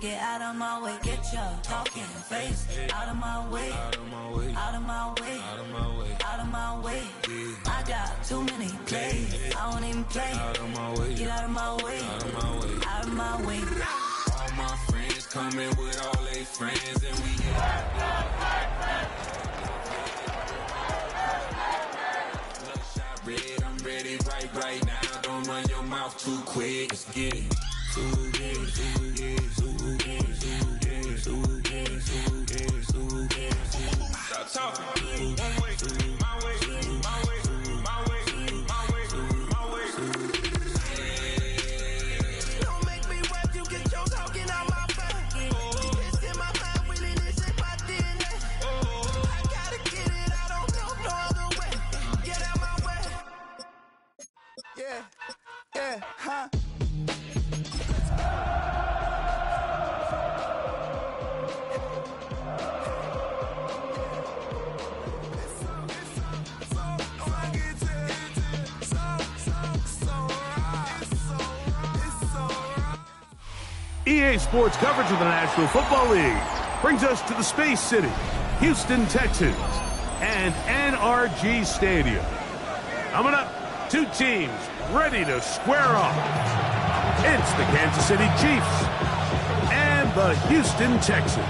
get out of my way. Get your talking face out of my way. Out of my way. Out of my way. Out of my way. Out of my way. I got too many plays. I won't even play. Out of my way. Get out of my way. Out of my way. Out of my way. All my friends coming with all their friends, and we get bloodshot red. I'm ready right now. Don't run your mouth too quick. Let's get it. Stop talking. One way, my way, my way, my way, my way, my way. Don't make me rap, you get your talking out my mouth. It's in my mind, really, this in my DNA. I gotta get it, I don't know no other way. Get out my way. Yeah, huh? EA Sports coverage of the National Football League brings us to the Space City, Houston, Texas, and NRG Stadium. Coming up, two teams ready to square off. It's the Kansas City Chiefs and the Houston Texans.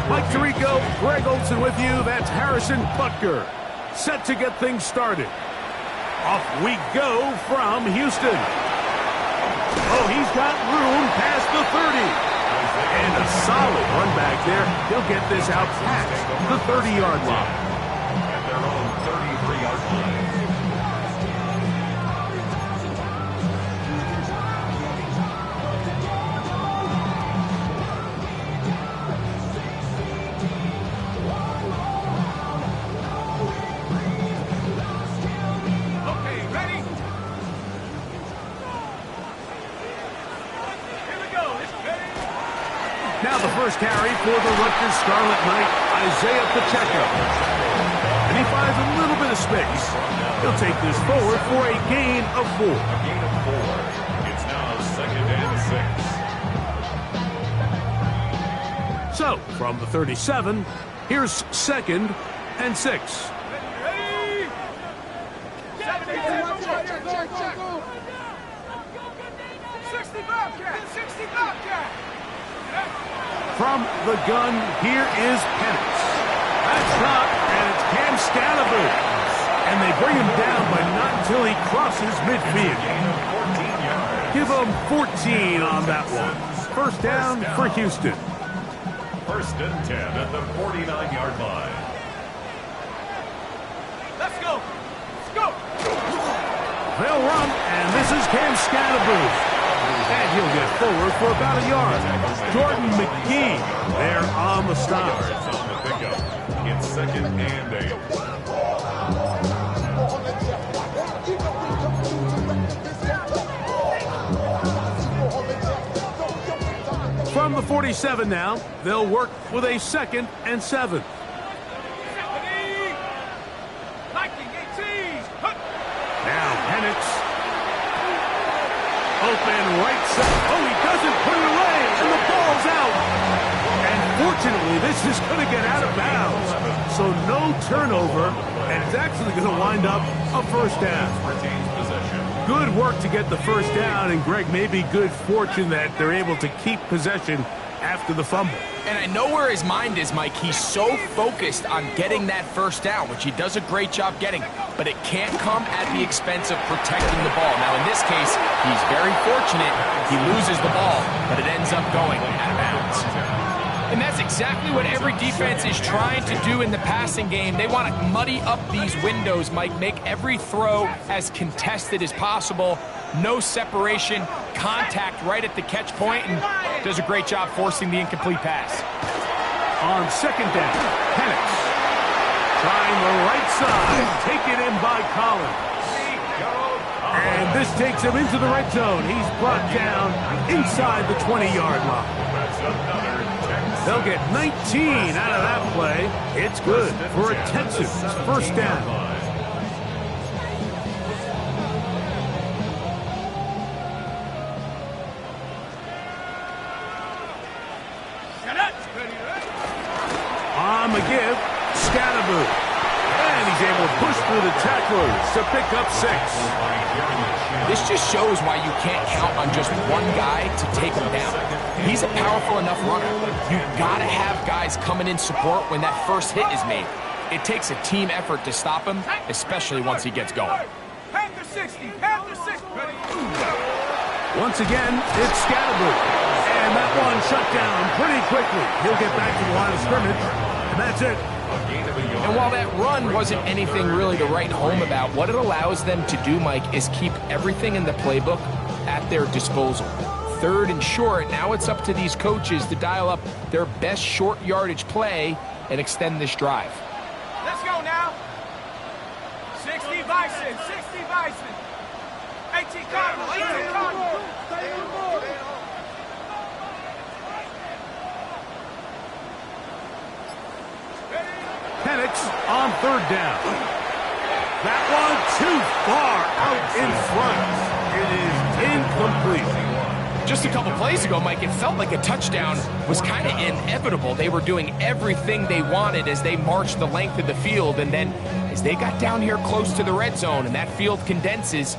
Mike Tirico, Greg Olson with you. That's Harrison Butker, set to get things started. Off we go from Houston. Oh, he's got room past the 30. And a solid run back there. He'll get this out past the 30-yard line. At their own 33-yard line. Now the first carry for the Rutgers Scarlet Knight, Isaiah Pacheco. And he finds a little bit of space. He'll take this forward for a gain of 4. A gain of 4. It's now 2nd and 6. So, from the 37, here's 2nd and 6. Ready? 60 Bobcat! 60 Bobcat! From the gun, here is Penix. That's not, and it's Cam Scalaboo. And they bring him down, but not until he crosses midfield. Give him 14 on that one. First down for Houston. 1st and 10 at the 49-yard line. Let's go! Let's go! They'll run, and this is Cam Scalaboo. And he'll get forward for about a yard. Jordan McGee there on the stop. Yards on the pickup. It's 2nd and 8. From the 47 now, they'll work with a 2nd and 7. Now Penix. Open right side. Oh, he doesn't put it away, and the ball's out. And fortunately, this is going to get out of bounds. So no turnover, and it's actually going to wind up a first down. retains possession. Good work to get the first down, and Greg, maybe good fortune that they're able to keep possession after the fumble. And I know where his mind is, Mike. He's so focused on getting that first down, which he does a great job getting, but it can't come at the expense of protecting the ball. Now, in this case, he's very fortunate. He loses the ball, but it ends up going out of bounds. And that's exactly what every defense is trying to do in the passing game. They want to muddy up these windows, Mike, make every throw as contested as possible. No separation, contact right at the catch point, and does a great job forcing the incomplete pass. On 2nd down, Penix trying the right side, taken in by Collins. And this takes him into the red zone. He's brought down inside the 20-yard line. That's another 10 They'll get 19 out of that play. It's good for a Texans first down. On the give, Scatterboo. And he's able to push through the tacklers to pick up 6. This just shows why you can't count on just one guy to take him down. He's a powerful enough runner. You've got to have guys coming in support when that first hit is made. It takes a team effort to stop him, especially once he gets going. Panther 60, Panther 60. Once again, it's Scatterboo. And that one shut down pretty quickly. He'll get back to the line of scrimmage, and that's it. And while that run wasn't anything really to write home about, what it allows them to do, Mike, is keep everything in the playbook at their disposal. 3rd and short, now it's up to these coaches to dial up their best short yardage play and extend this drive. Let's go now. 60 Bison, 60 Bison. 18 Cardinals, 18 Cardinals. Penix on 3rd down. That one too far out in front. It is incomplete. Just a couple plays ago, Mike, it felt like a touchdown was kind of inevitable. They were doing everything they wanted as they marched the length of the field, and then as they got down here close to the red zone and that field condenses,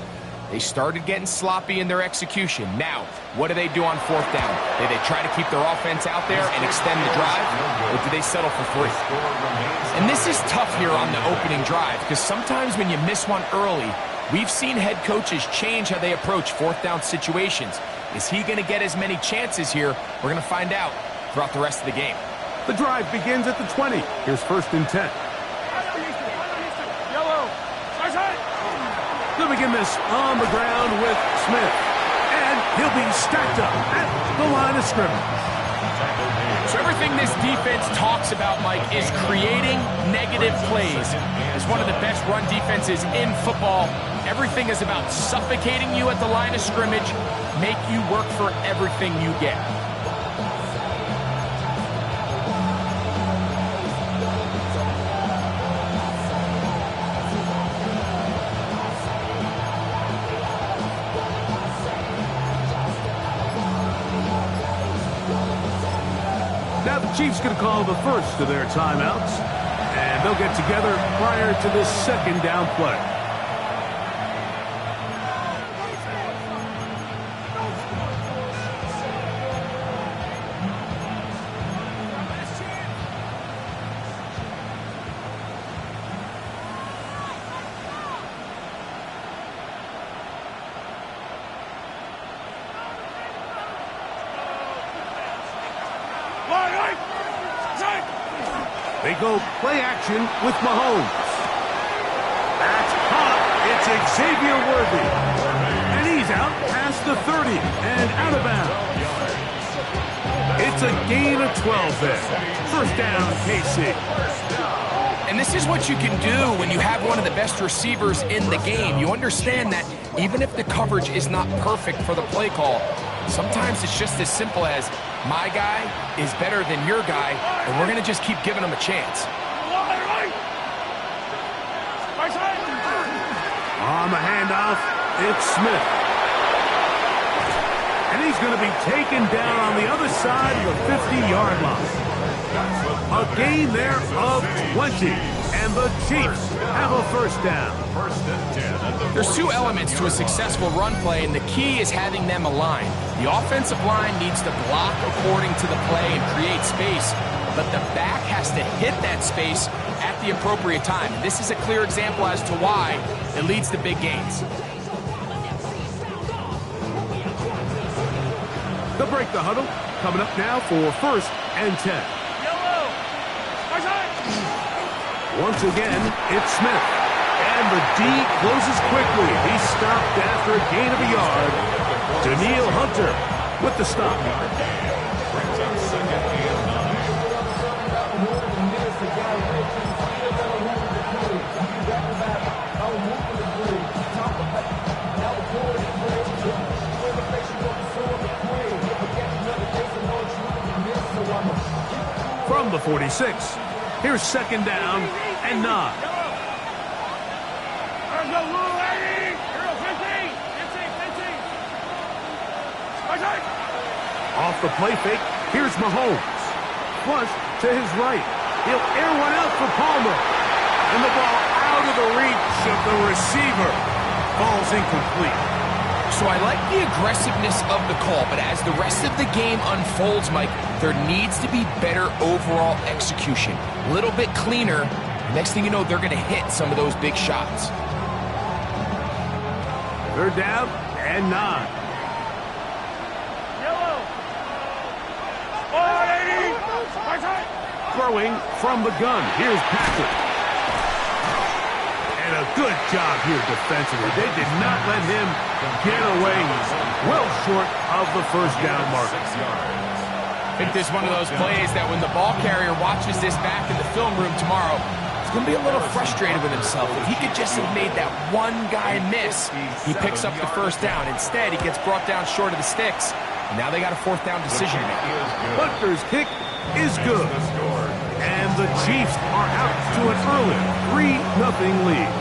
they started getting sloppy in their execution. Now, what do they do on 4th down? Do they try to keep their offense out there and extend the drive, or do they settle for 3? And this is tough here on the opening drive, because sometimes when you miss one early, we've seen head coaches change how they approach 4th down situations. Is he going to get as many chances here? We're going to find out throughout the rest of the game. The drive begins at the 20. Here's 1st and 10. They'll begin this on the ground with Smith. And he'll be stacked up at the line of scrimmage. So everything this defense talks about, Mike, is creating negative plays. It's one of the best run defenses in football. Everything is about suffocating you at the line of scrimmage, make you work for everything you get. Now the Chiefs going to call the first of their timeouts, and they'll get together prior to this 2nd down play. They go play action with Mahomes. That's caught. It's Xavier Worthy. And he's out past the 30 and out of bounds. It's a gain of 12 there. 1st down, KC. And this is what you can do when you have one of the best receivers in the game. You understand that even if the coverage is not perfect for the play call, sometimes it's just as simple as my guy is better than your guy, and we're going to just keep giving him a chance. On the handoff, it's Smith. And he's going to be taken down on the other side of the 50-yard line. A gain there of 20, and the Chiefs have a 1st down. There's 2 elements to a successful run play, and the key is having them aligned. The offensive line needs to block according to the play and create space, but the back has to hit that space at the appropriate time. And this is a clear example as to why it leads to big gains. They'll break the huddle. Coming up now for 1st and 10. Once again, it's Smith. And the D closes quickly. He's stopped after a gain of a yard. Daniil Hunter with the stop. From the 46, here's second down and 9. Off the play fake, here's Mahomes. Flush to his right. He'll air one out for Palmer. And the ball out of the reach of the receiver. Ball's incomplete. So I like the aggressiveness of the call, but as the rest of the game unfolds, Mike, there needs to be better overall execution. A little bit cleaner. Next thing you know, they're going to hit some of those big shots. Third down and 9. Throwing from the gun. Here's Patrick. And a good job here defensively. They did not let him get away well short of the first down mark. I think this is one of those plays that when the ball carrier watches this back in the film room tomorrow, he's going to be a little frustrated with himself. If he could just have made that one guy miss, he picks up the first down. Instead, he gets brought down short of the sticks. And now they got a fourth down decision to make. Butker's kick is good. And the Chiefs are out to an early 3-0 lead.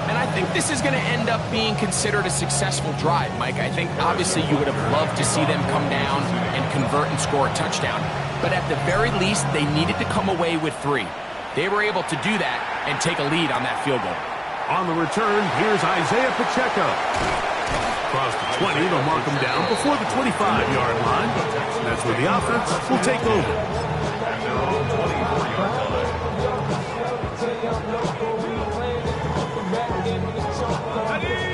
And I think this is going to end up being considered a successful drive, Mike. I think obviously you would have loved to see them come down and convert and score a touchdown. But at the very least, they needed to come away with 3. They were able to do that and take a lead on that field goal. On the return, here's Isaiah Pacheco. Across the 20, they'll mark him down before the 25-yard line. That's where the offense will take over.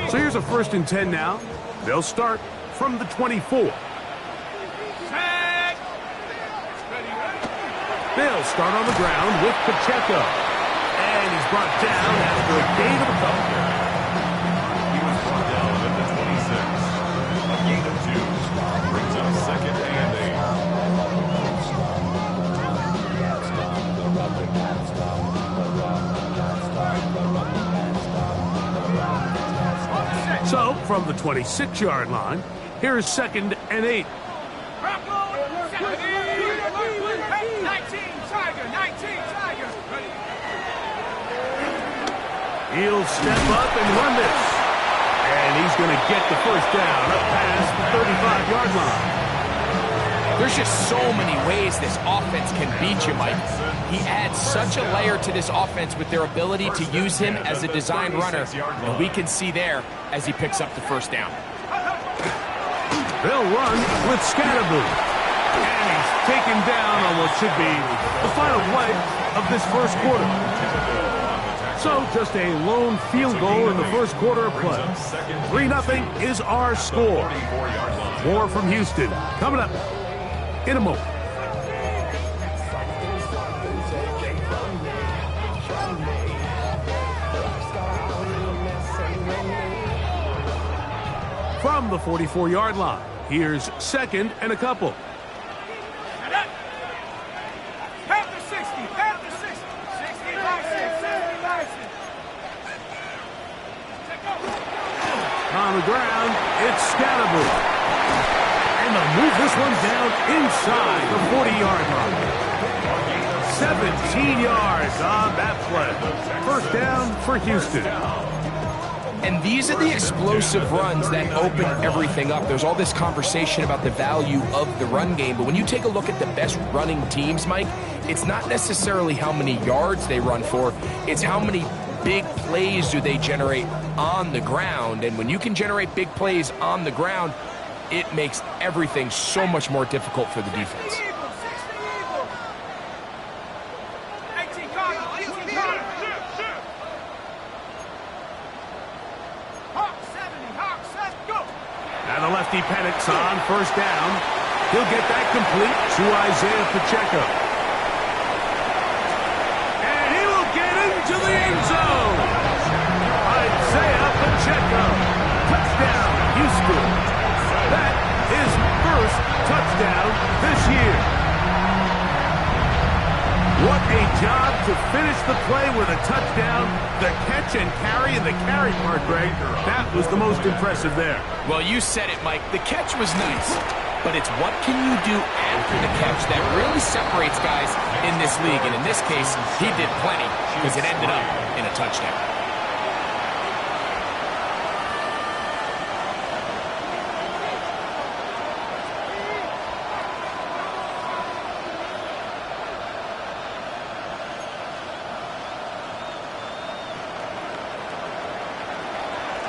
So here's a 1st and 10 now. They'll start from the 24. They'll start on the ground with Pacheco. And he's brought down after a gain of a couple. He was brought down at the 26. A gain of 2 brings up 2nd and 8. So, from the 26-yard line, here's 2nd and 8. He'll step up and run this. And he's going to get the first down up past the 35-yard line. There's just so many ways this offense can beat you, Mike. He adds such a layer to this offense with their ability to use him as a designed runner. And we can see there as he picks up the first down. They'll run with Scatterboo. And he's taken down on what should be the final play of this first quarter. So just a lone field goal in the first quarter of play. 3-0 is our score. More from Houston coming up in a moment. From the 44-yard line, here's 2nd and a couple. On the ground, it's Scatterboo. And they'll move this one down inside the 40-yard line. 17 yards on that play. First down for Houston. And these are the explosive runs that open everything up. There's all this conversation about the value of the run game, but when you take a look at the best running teams, Mike, it's not necessarily how many yards they run for, it's how many big plays do they generate on the ground. And when you can generate big plays on the ground, it makes everything so much more difficult for the defense. Now the lefty panics on first down. He'll get that complete to Isaiah Pacheco. And he will get into the end zone. Isaiah Pacheco. Touchdown, Houston. That is first touchdown this year. What a job to finish the play with a touchdown. The catch and carry, and the carry part, Greg, that was the most impressive there. Well, you said it, Mike. The catch was nice. but it's what can you do after the catch that really separates guys in this league. And in this case, he did plenty because it ended up in a touchdown.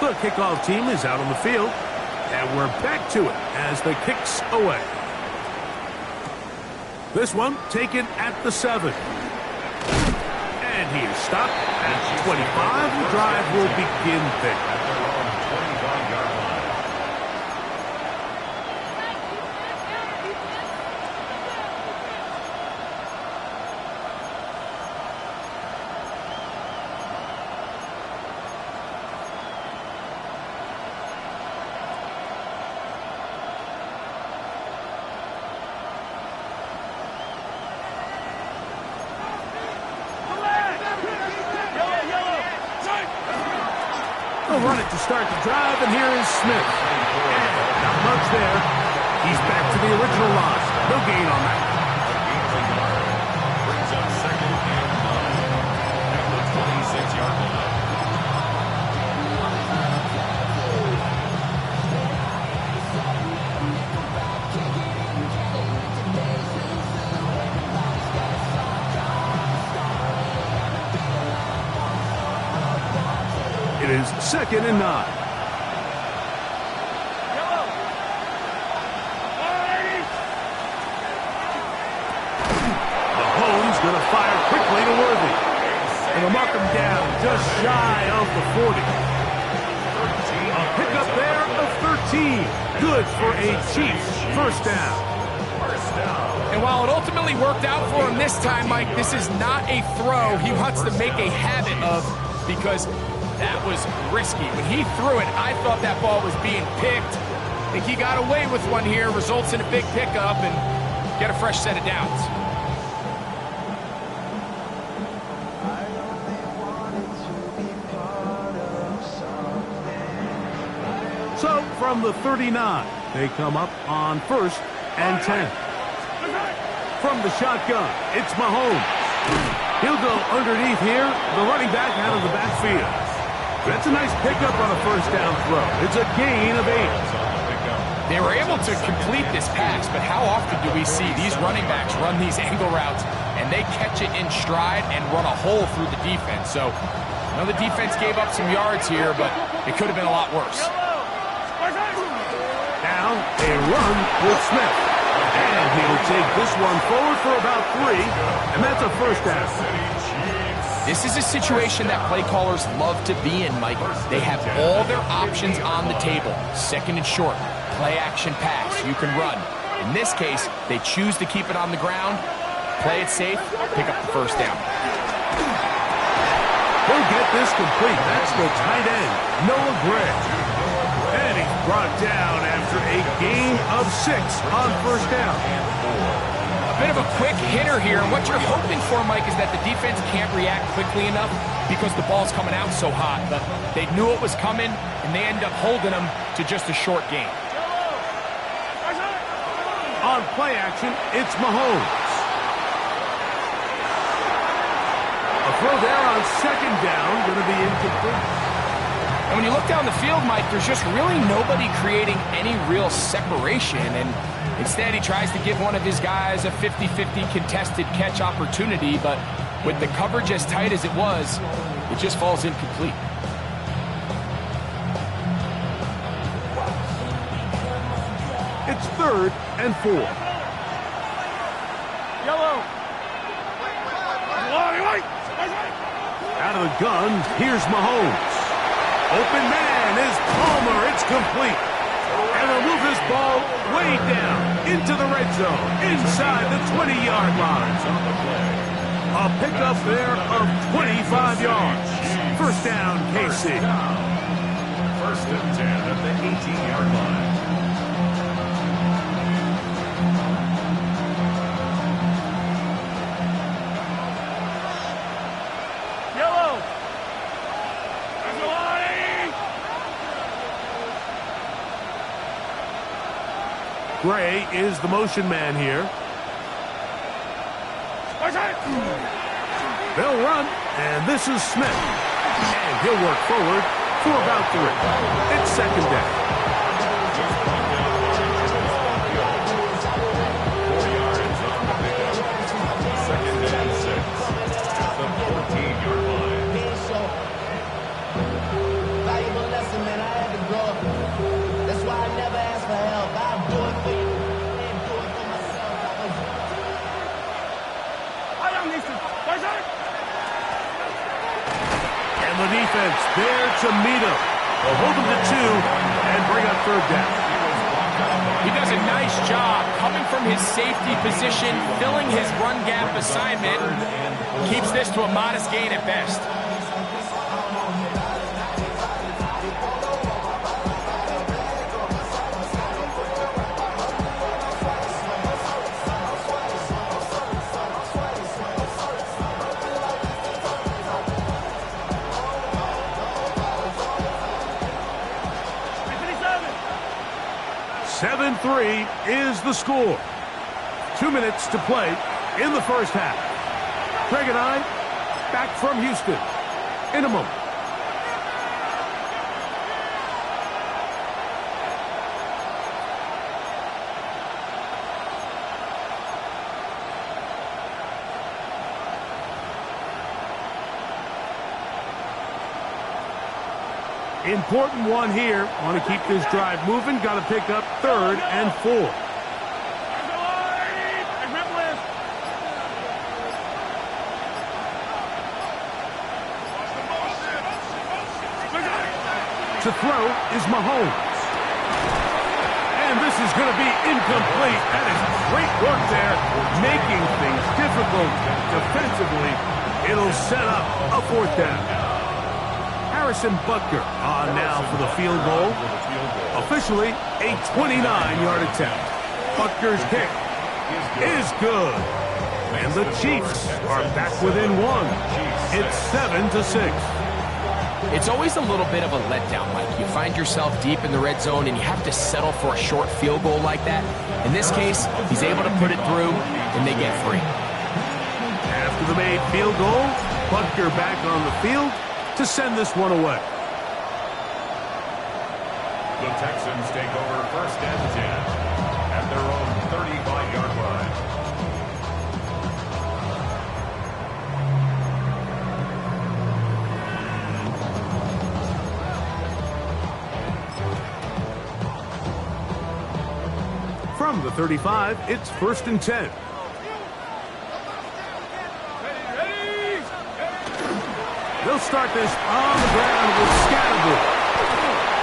The kickoff team is out on the field, and we're back to it as the kick's away. This one taken at the 7. And he is stopped at 25. The drive will begin there. They'll run it to start the drive, and here is Smith. And not much there. He's back to the original line. No gain on that. Brings up second and 9 at the 26-yard line. It is second and 9. Mahomes going to fire quickly to Worthy. And they'll mark him down just shy of the 40. A pickup there of 13. Good for a Chiefs first down. And while it ultimately worked out for him this time, Mike, this is not a throw he wants to make a habit of because that was risky. When he threw it, I thought that ball was being picked. I think he got away with one here, results in a big pickup, and get a fresh set of downs. So from the 39, they come up on 1st and 10. From the shotgun, it's Mahomes. He'll go underneath here, the running back out of the backfield. That's a nice pickup on a first down throw. It's a gain of 8. They were able to complete this pass, but how often do we see these running backs run these angle routes and they catch it in stride and run a hole through the defense? So I know the defense gave up some yards here, but it could have been a lot worse. Now a run with Smith. And he'll take this one forward for about 3, and that's a first down. This is a situation that play callers love to be in, Mike. They have all their options on the table. Second and short, play action pass, you can run. In this case, they choose to keep it on the ground, play it safe, pick up the first down. He'll get this complete. That's the tight end, Noah Gray. And he's brought down after a gain of 6 on first down. Bit of a quick hitter here, and what you're hoping for, Mike, is that the defense can't react quickly enough because the ball's coming out so hot. But they knew it was coming, and they end up holding them to just a short gain. On play action, it's Mahomes. A throw there on second down, going to be incomplete. And when you look down the field, Mike, there's just really nobody creating any real separation, and instead, he tries to give one of his guys a 50-50 contested catch opportunity, but with the coverage as tight as it was, it just falls incomplete. It's 3rd and 4. Yellow. Out of the gun, here's Mahomes. Open man is Palmer. It's complete. And they'll move this ball way down into the red zone, inside the 20-yard line. A pickup there of 25 yards. First down, KC. 1st and 10 at the 18-yard line. Yellow. Gray is the motion man here. They'll run, and this is Smith. And he'll work forward for about 3. It's second down. 4 yards on the pickup. Second and 6 at the 14-yard line. Valuable lesson, man. I had to grow up. That's why I never ask for help. I'll do it for you. And do it for myself. And the defense there to meet him. They'll hold him to 2 and bring up third down. He does a nice job coming from his safety position, filling his run gap assignment. Keeps this to a modest gain at best. Seven 3 is the score. 2 minutes to play in the first half. Greg and I back from Houston in a moment. Important one here. Want to keep this drive moving. Got to pick up 3rd and 4. To throw is Mahomes. And this is going to be incomplete. That is great work there, making things difficult defensively. It'll set up a 4th down. Harrison Butker on now for the field goal. Officially a 29-yard attempt. Butker's kick is good. And the Chiefs are back within 1. It's 7-6. It's always a little bit of a letdown, Mike. You find yourself deep in the red zone and you have to settle for a short field goal like that. In this case, he's able to put it through and they get free. After the made field goal, Butker back on the field to send this one away. The Texans take over 1st and 10 at their own 35-yard line. From the 35, it's 1st and 10. They'll start this on the ground with Scattergood.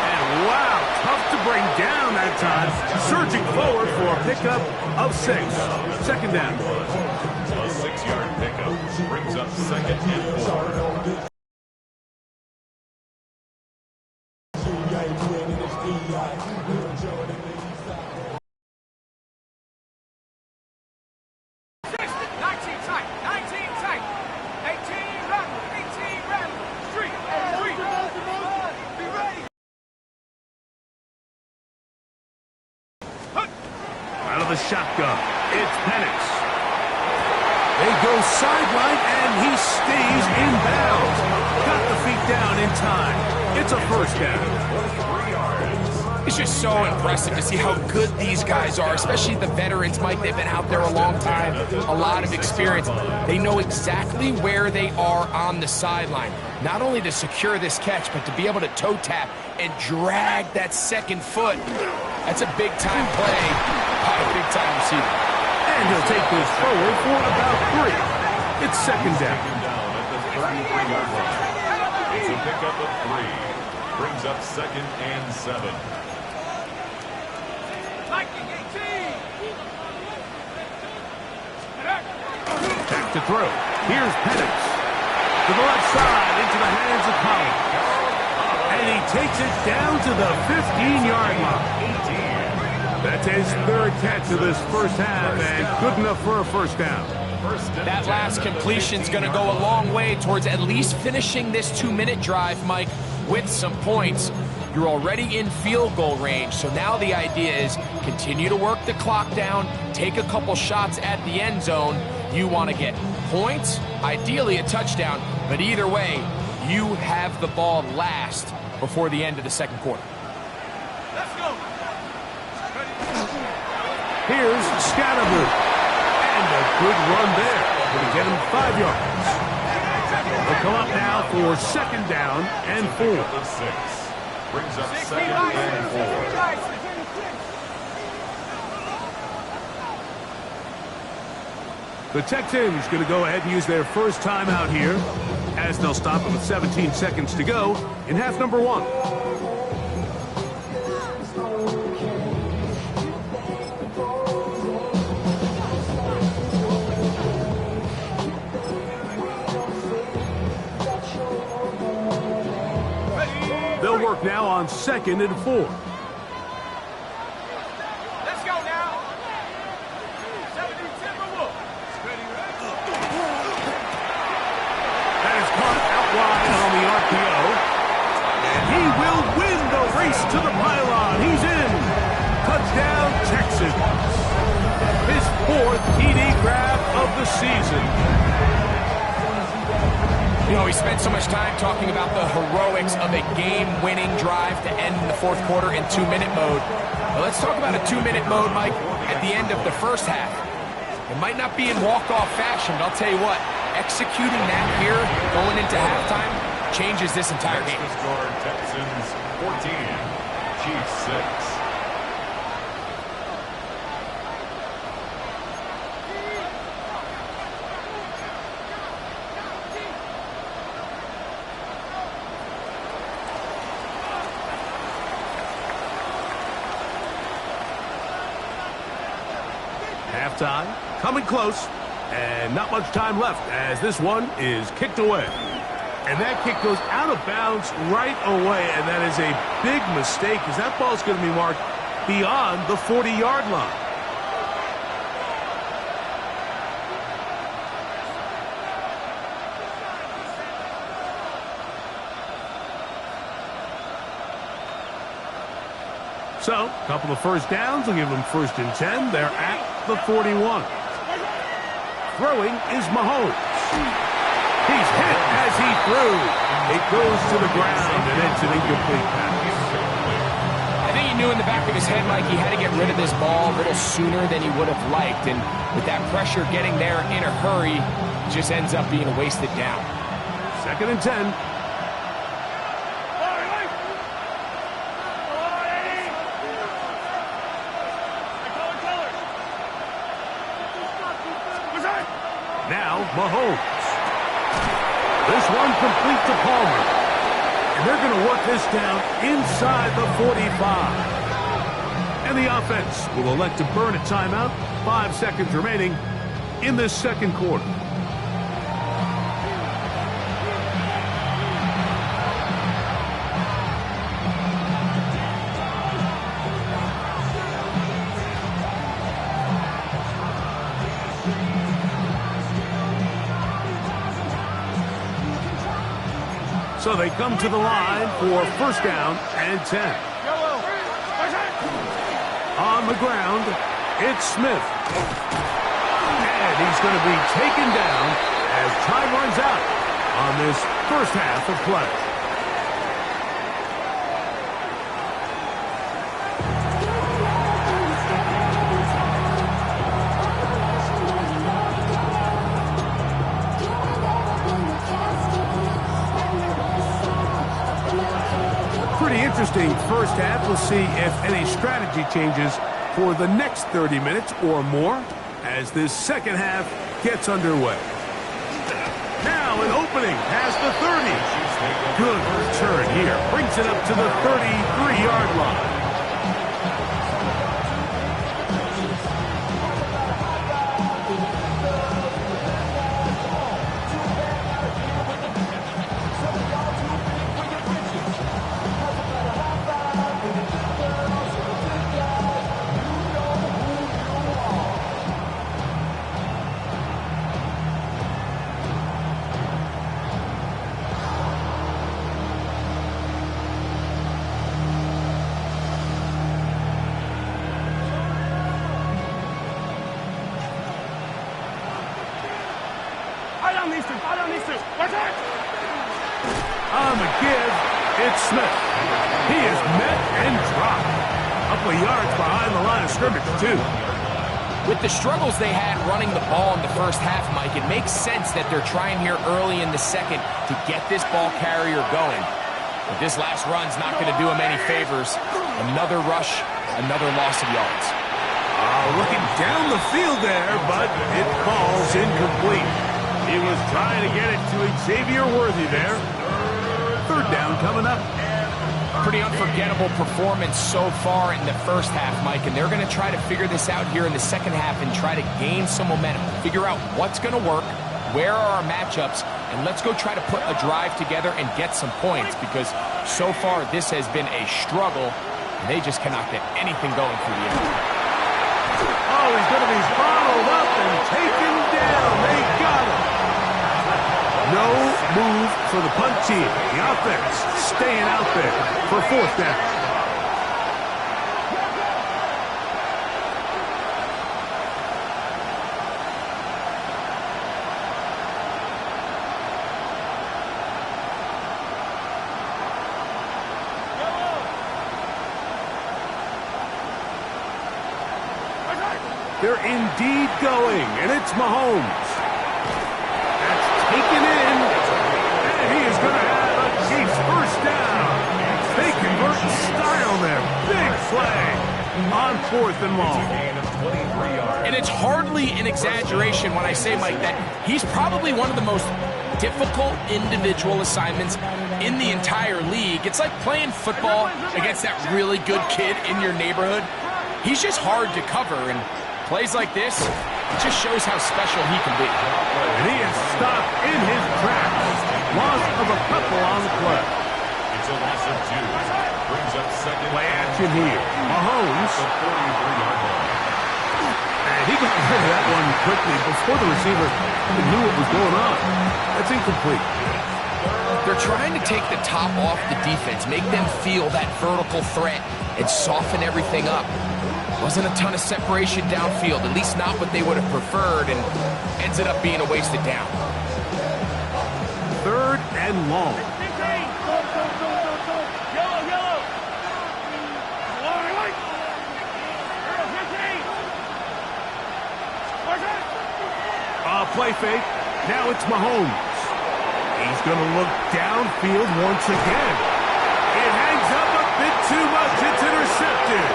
And wow, tough to bring down that time. Surging forward for a pickup of 6. Second down. A 6-yard pickup brings up 2nd and 4. Shotgun. It's Penix. They go sideline, and he stays in bounds. Got the feet down in time. It's a 1st down. It's just so impressive to see how good these guys are, especially the veterans, Mike. They've been out there a long time, a lot of experience. They know exactly where they are on the sideline, not only to secure this catch, but to be able to toe tap and drag that 2nd foot. That's a big-time play by a big-time receiver. And he'll take this forward for about 3. It's 2nd down. At the 33-yard line. It's a pickup of 3. Brings up 2nd and 7. Back to throw. Here's Penix. To the left side, into the hands of Collins. And he takes it down to the 15-yard line. That's his 3rd catch of this first half, and good enough for a 1st down. That last completion's going to go a long way towards at least finishing this 2-minute drive, Mike, with some points. You're already in field goal range, so now the idea is continue to work the clock down, take a couple shots at the end zone. You want to get points, ideally a touchdown, but either way, you have the ball last before the end of the second quarter. Let's go. Here's Scatterboo. And a good run there. Going to get him 5 yards. They'll come up now for second down and 4. The 6. Brings up 60 second and 4. Bison. The Texans going to go ahead and use their first timeout here as they'll stop it with 17 seconds to go in half number 1. They'll work now on second and 4. Let's go now. 70 Timberwolves. That is caught out wide on the RPO. And he will win the race to the pylon. He's in. Touchdown, Texans. His 4th TD grab of the season. You know, we spent so much time talking about the heroics of a game-winning drive to end in the fourth quarter in 2-minute mode. Well, let's talk about a 2-minute mode, Mike, at the end of the first half. It might not be in walk-off fashion, but I'll tell you what, executing that here going into halftime changes this entire game. Next to score, Texans 14, Chiefs 6. Halftime, coming close, and not much time left as this one is kicked away. And that kick goes out of bounds right away, and that is a big mistake because that ball is going to be marked beyond the 40-yard line. So, a couple of first downs will give them 1st and 10. They're at the 41. Throwing is Mahomes. He's hit as he threw. It goes to the ground, and it's an incomplete pass. I think he knew in the back of his head, Mike, he had to get rid of this ball a little sooner than he would have liked. And with that pressure getting there in a hurry, it just ends up being a wasted down. 2nd and 10. Now, Mahomes. This one complete to Palmer. And they're going to work this down inside the 45. And the offense will elect to burn a timeout. 5 seconds remaining in this second quarter. So they come to the line for 1st down and 10. On the ground, it's Smith. And he's going to be taken down as time runs out on this first half of play. Pretty interesting first half. We'll see if any strategy changes for the next 30 minutes or more as this second half gets underway. Now an opening past the 30. Good return here. Brings it up to the 33-yard line. On the give, it's Smith. He is met and dropped. Couple of yards behind the line of scrimmage, too. With the struggles they had running the ball in the first half, Mike, it makes sense that they're trying here early in the second to get this ball carrier going. But this last run's not going to do him any favors. Another rush, another loss of yards. Looking down the field there, but it falls incomplete. He was trying to get it to Xavier Worthy there. Third down coming up. Pretty unforgettable performance so far in the first half, Mike, and they're going to try to figure this out here in the second half and try to gain some momentum, figure out what's going to work, where are our matchups, and let's go try to put a drive together and get some points, because so far this has been a struggle, and they just cannot get anything going through the end. Oh, he's going to be bottled up and taken down. They got him. No move for the punt team. The offense staying out there for fourth down. They're indeed going, and it's Mahomes. That's taken in, and he is going to have a Chiefs first down. They convert in style there. Big play on fourth and long. And it's hardly an exaggeration when I say, Mike, that he's probably one of the most difficult individual assignments in the entire league. It's like playing football against that really good kid in your neighborhood. He's just hard to cover, and plays like this, it just shows how special he can be. And he is stopped in his tracks. Loss of a couple on the play. It's a loss of 2. Brings up second. Play action here. Mahomes. The 43-yard line. And he got rid of that one quickly before the receiver even knew what was going on. That's incomplete. They're trying to take the top off the defense, make them feel that vertical threat, and soften everything up. Wasn't a ton of separation downfield, at least not what they would have preferred, and ends it up being a wasted down. Third and long. Play fake. Now it's Mahomes. He's going to look downfield once again. It hangs up a bit too much. It's intercepted.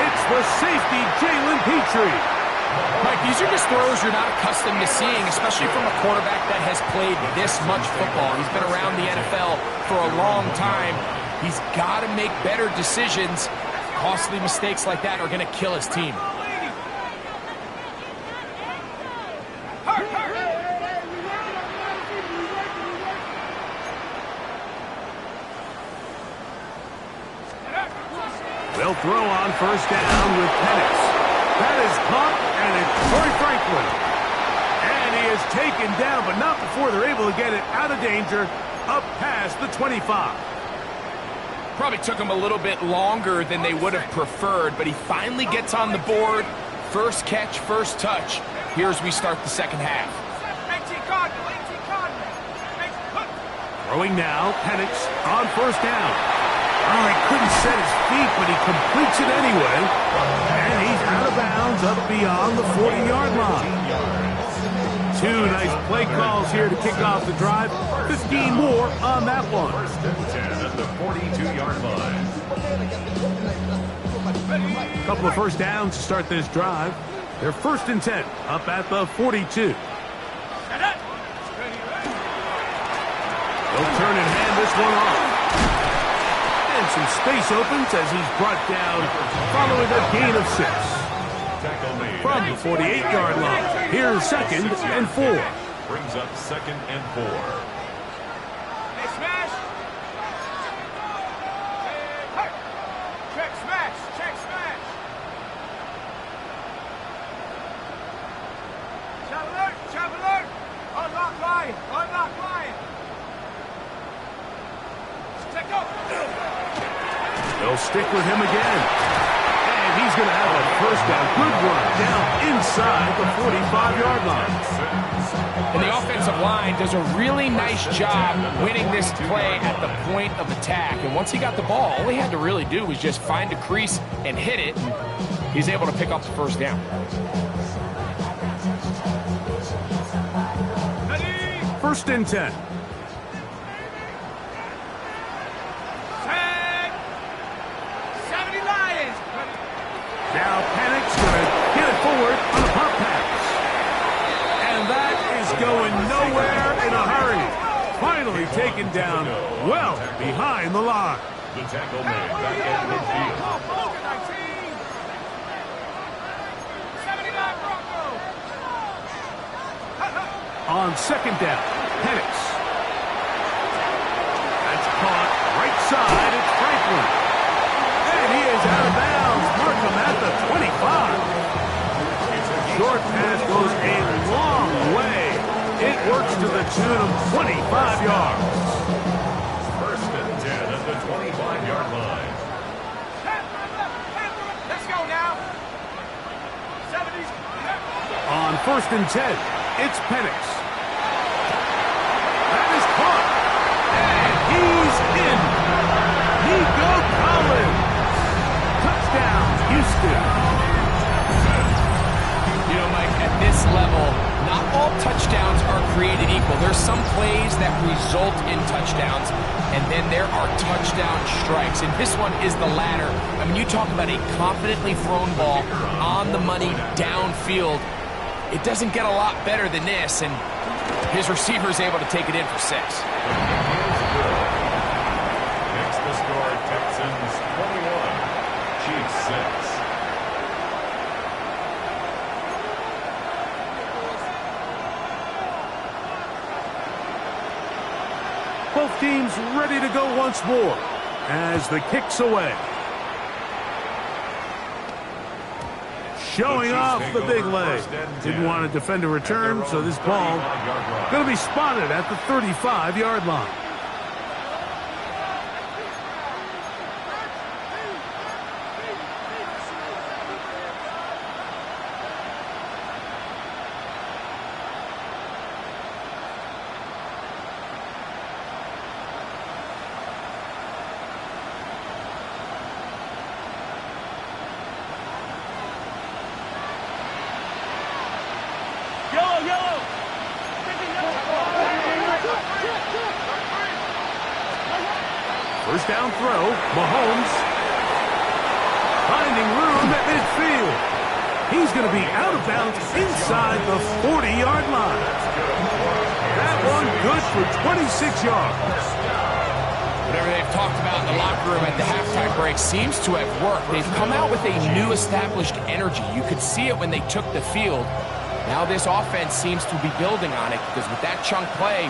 It's the safety, Jalen Petrie. Mike, these are just throws you're not accustomed to seeing, especially from a quarterback that has played this much football. He's been around the NFL for a long time. He's got to make better decisions. Costly mistakes like that are going to kill his team. They'll throw on first down with Penix. That is caught, and it's Troy Franklin. And he is taken down, but not before they're able to get it out of danger, up past the 25. Probably took him a little bit longer than they would have preferred, but he finally gets on the board. First catch, first touch. Here as we start the second half. Throwing now, Penix on first down. Oh, he couldn't set his feet, but he completes it anyway. And he's out of bounds up beyond the 40-yard line. Two nice play calls here to kick off the drive. 15 more on that one. First and 10 at the 42-yard line. A couple of first downs to start this drive. They're first and 10 up at the 42. They'll turn and hand this one off. And some space opens as he's brought down following a gain of 6. From the 48-yard line, here's second and 4. Brings up second and 4. Hey, smash! Hey! Check smash! Check smash! Chop alert! Chop alert! Unlock line! Unlock line! Check up! They'll stick with him again. And he's going to have a first down. Good run down inside the 45-yard line. And And the offensive line does a really nice job winning this play at the point of attack. And once he got the ball, all he had to really do was just find a crease and hit it. And he's able to pick up the first down. First and 10. Now Panic's going to get it forward on a pump pass. And that is going nowhere in a hurry. Finally taken down well behind the line. The tackle made back at midfield. On second down, Penix. That's caught right side. It's Franklin. And he is out of bounds. Markham at the 25. Short pass goes a long way. It works to the tune of 25 yards. First and 10 at the 25-yard line. Let's go now. 70s. On first and 10, it's Penix. That is caught. And he's in. Nico Collins. Touchdown, Houston. You know, Mike, at this level, not all touchdowns are created equal. There's some plays that result in touchdowns, and then there are touchdown strikes. And this one is the latter. I mean, you talk about a confidently thrown ball on the money downfield. It doesn't get a lot better than this, and his receiver is able to take it in for 6. Next the score, Texans 21, Chiefs 6. Both teams ready to go once more as the kick's away. Showing off the big leg. Didn't want to defend a return, so this ball going to be spotted at the 35-yard line. First down throw, Mahomes finding room at midfield. He's going to be out of bounds inside the 40-yard line. That one good for 26 yards. Whatever they've talked about in the locker room at the halftime break seems to have worked. They've come out with a new established energy. You could see it when they took the field. Now this offense seems to be building on it because with that chunk play,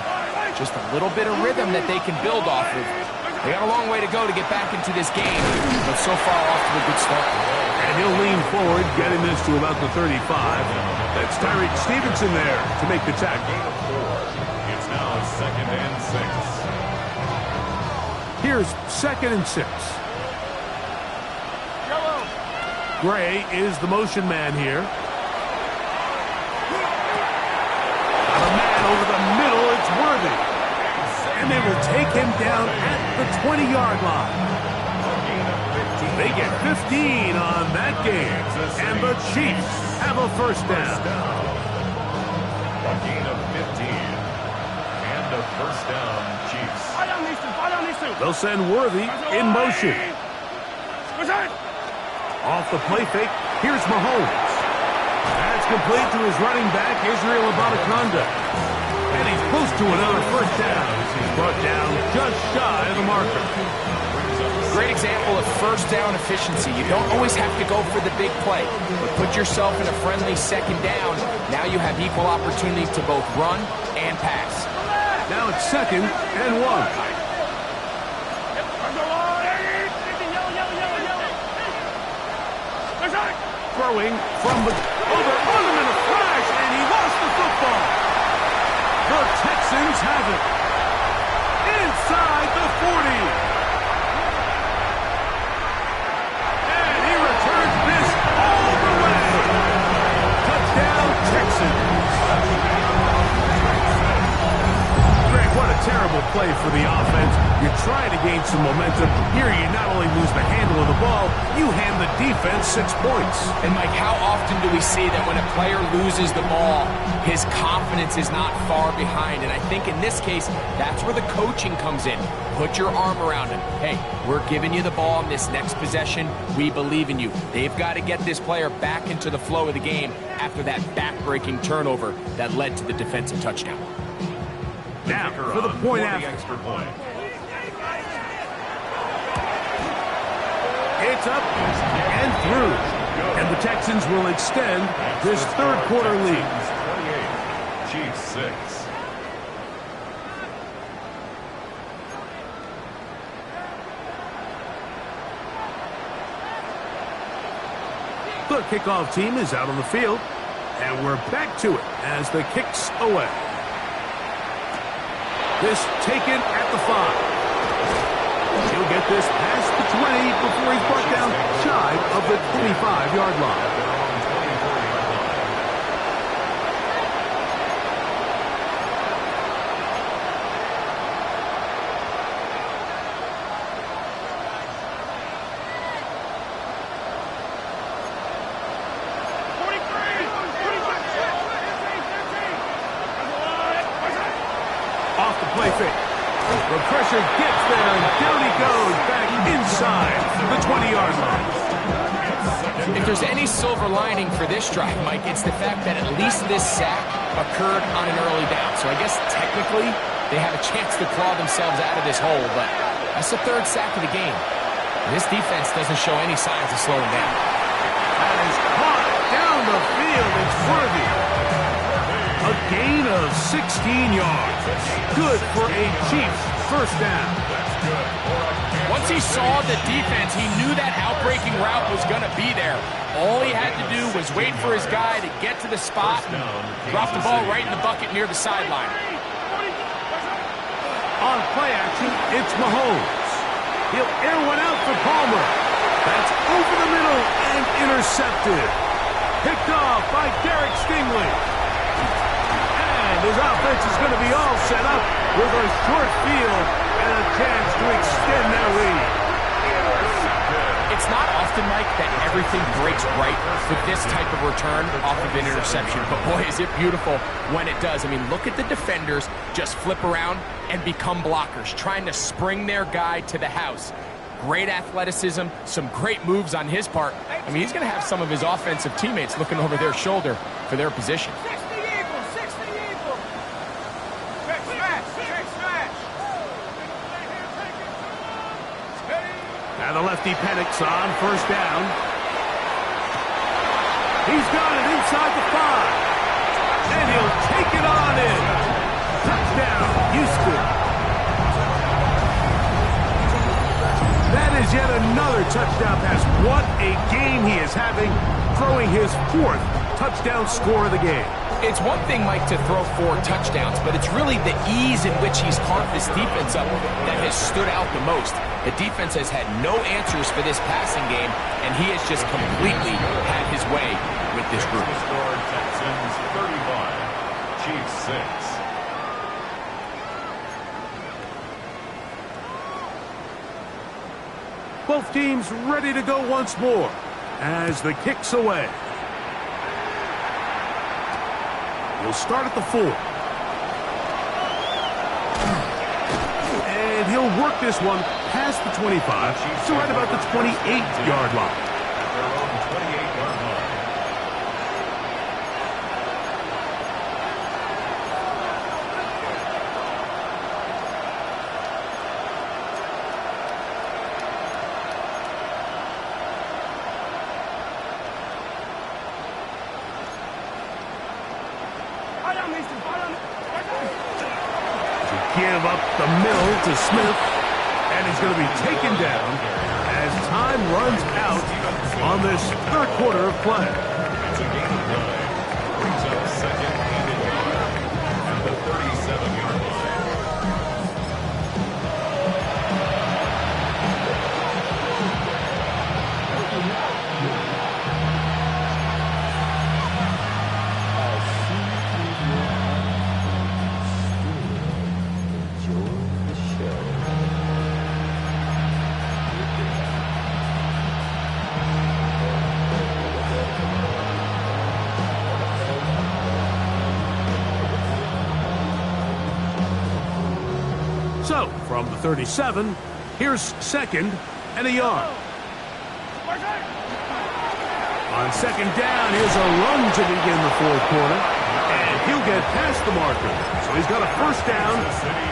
just a little bit of rhythm that they can build off of. They got a long way to go to get back into this game, but so far off to a good start. And he'll lean forward, getting this to about the 35. That's Tyreek Stevenson there to make the tackle. It's now second and 6. Here's second and 6. Gray is the motion man here. Got a man over the middle, it's Worthy. And they will take him down at the 20-yard line. They get 15 on that game, and the Chiefs have a first down. A gain of 15, and a first down, Chiefs. They'll send Worthy in motion. Off the play fake, here's Mahomes. That's complete to his running back, Israel Abanikanda. And he's close to another first down. He's brought down just shy of the marker. Great example of first down efficiency. You don't always have to go for the big play, but put yourself in a friendly second down. Now you have equal opportunity to both run and pass. Now it's second and 1. Throwing from the over on him in a flash, and he lost the football. The Texans have it inside the 40. And he returns this all the way. Touchdown, Texans. play for the offense. You're trying to gain some momentum. Here, you not only lose the handle of the ball, you hand the defense 6 points. And, Mike, how often do we see that when a player loses the ball, his confidence is not far behind? And I think in this case, that's where the coaching comes in. Put your arm around him. Hey, we're giving you the ball in this next possession. We believe in you. They've got to get this player back into the flow of the game after that back-breaking turnover that led to the defensive touchdown. Now, for the point after. Extra point. It's up and through. And the Texans will extend this third quarter lead. 28, Chiefs 6. The kickoff team is out on the field. And we're back to it as the kick's away. This taken at the 5. He'll get this past the 20 before he's brought down shy of the 25-yard line. Off the play fake. The pressure gets there, and down he goes back inside the 20-yard line. If there's any silver lining for this drive, Mike, it's the fact that at least this sack occurred on an early down. So I guess technically they have a chance to claw themselves out of this hole, but that's the third sack of the game. This defense doesn't show any signs of slowing down. That is caught down the field. It's worthy. A gain of 16 yards. Good for a Chiefs first down. Once he saw the defense, he knew that outbreaking route was going to be there. All he had to do was wait for his guy to get to the spot and drop the ball right in the bucket near the sideline. On play action, it's Mahomes. He'll air one out for Palmer. That's over the middle and intercepted. Picked off by Derek Stingley. His offense is going to be all set up with a short field and a chance to extend their lead. It's not often, Mike, that everything breaks right for this type of return off of an interception. But, boy, is it beautiful when it does. I mean, look at the defenders just flip around and become blockers, trying to spring their guy to the house. Great athleticism, some great moves on his part. I mean, he's going to have some of his offensive teammates looking over their shoulder for their position. Now the lefty panics on first down. He's got it inside the 5. And he'll take it on in. Touchdown, Houston. That is yet another touchdown pass. What a game he is having, throwing his 4th touchdown score of the game. It's one thing, Mike, to throw 4 touchdowns, but it's really the ease in which he's carved this defense up that has stood out the most. The defense has had no answers for this passing game, and he has just completely had his way with this group. Score Texans 35, Chiefs 6. Both teams ready to go once more as the kick's away. He'll start at the 4. And he'll work this one past the 25 to right about the 28-yard line. Their own 28-yard line. Give up the middle to Smith, and he's going to be taken down as time runs out on this third quarter of play. It's a gain of 9. Brings up second and a yard at the 37-yard line. So, from the 37, here's second and a yard. On second down, here's a run to begin the fourth quarter. And he'll get past the marker. So he's got a first down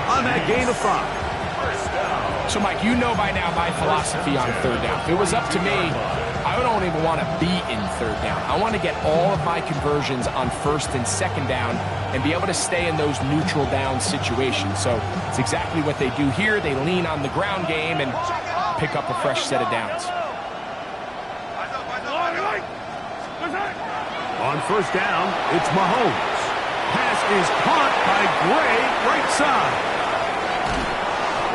on that gain of 5. So, Mike, you know by now my philosophy on third down. If it was up to me, I don't even want to be in third down. I want to get all of my conversions on first and second down and be able to stay in those neutral down situations. So it's exactly what they do here. They lean on the ground game and pick up a fresh set of downs. On first down, it's Mahomes. Pass is caught by Gray, right side.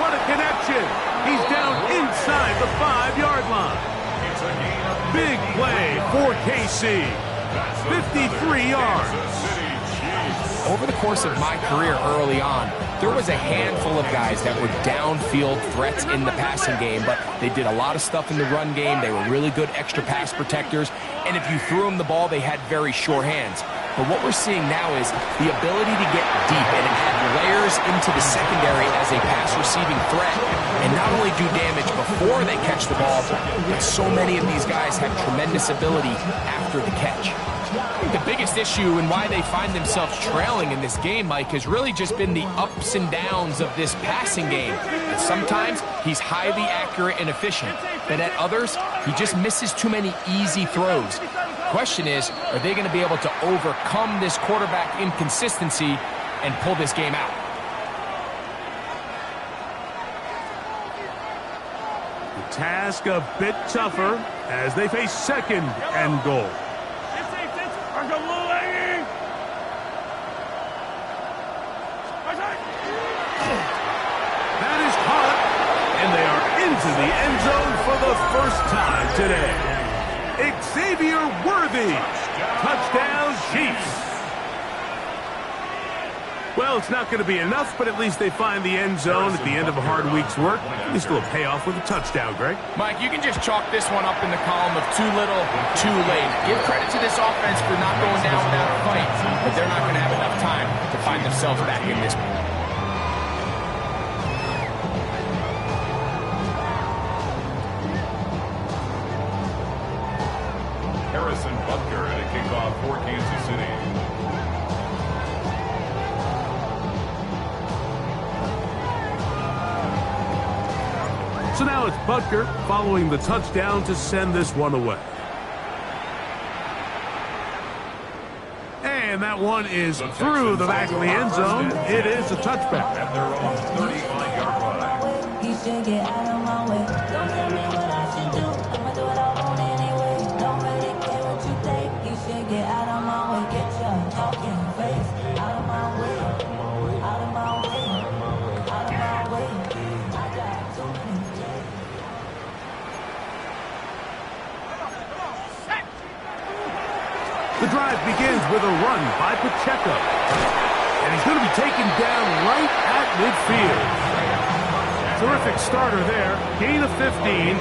What a connection. He's down inside the 5-yard line. Big play for KC. 53 yards. Over the course of my career early on, there was a handful of guys that were downfield threats in the passing game, but they did a lot of stuff in the run game. They were really good extra pass protectors, and if you threw them the ball, they had very sure hands. But what we're seeing now is the ability to get deep and add layers into the secondary as a pass-receiving threat, and not only do damage before they catch the ball, but so many of these guys have tremendous ability after the catch. The biggest issue and why they find themselves trailing in this game, Mike, has really just been the ups and downs of this passing game. And sometimes he's highly accurate and efficient, but at others, he just misses too many easy throws. Question is, are they going to be able to overcome this quarterback inconsistency and pull this game out? The task a bit tougher as they face second and goal. That is caught, and they are into the end zone for the first time today. Xavier Worthy, touchdown Chiefs. Well, it's not going to be enough, but at least they find the end zone at the end of a hard week's work. It's still a payoff with a touchdown, Greg. Mike, you can just chalk this one up in the column of too little, too late. Give credit to this offense for not going down without a fight, but they're not going to have enough time to find themselves back in this one. Harrison Butker at a kickoff for Kansas City. So now it's Butker following the touchdown to send this one away. And that one is through the back of the end zone. It is a touchback. At their own 35-yard line. He should get out of my way. Don't tell me what I should do. I'ma do what I want anyway. Don't really care what you think. You should get out of my way. Get your talking face out of my way. Out of my way. Out of my way. I got too many plays. The drive begins with a run by Pacheco. And he's going to be taken down right at midfield. Terrific starter there. Gain of 15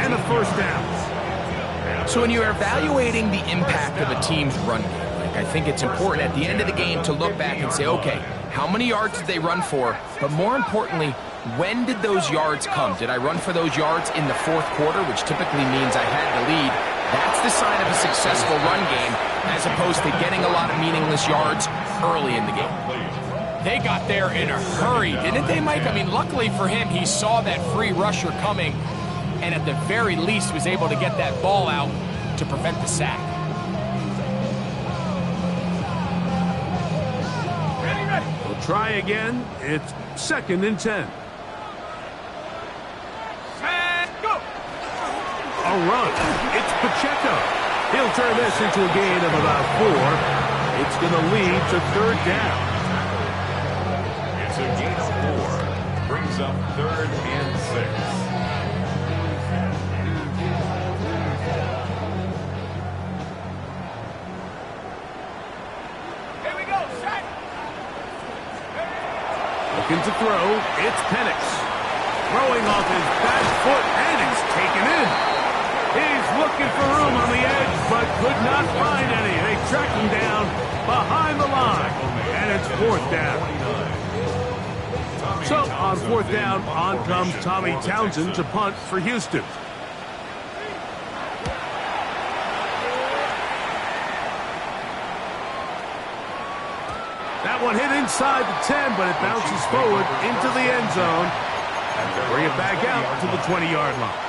and a first down. So when you're evaluating the impact of a team's run game, like, I think it's important at the end of the game to look back and say, okay, how many yards did they run for? But more importantly, when did those yards come? Did I run for those yards in the fourth quarter, which typically means I had the lead? That's the sign of a successful run game, as opposed to getting a lot of meaningless yards early in the game. They got there in a hurry, didn't they, Mike? I mean, luckily for him, he saw that free rusher coming, and at the very least was able to get that ball out to prevent the sack. We'll try again. It's second and 10. A run. It's Pacheco. He'll turn this into a gain of about 4. It's going to lead to third down. It's a gain of 4. Brings up third and 6. Looking to throw, it's Penix. Throwing off his back foot, and it's taken in. He's looking for room on the edge, but could not find any. They track him down behind the line, and it's fourth down. So on fourth down, on comes Tommy Townsend to punt for Houston. That one hit inside the 10, but it bounces forward into the end zone. And they'll bring it back out to the 20-yard line.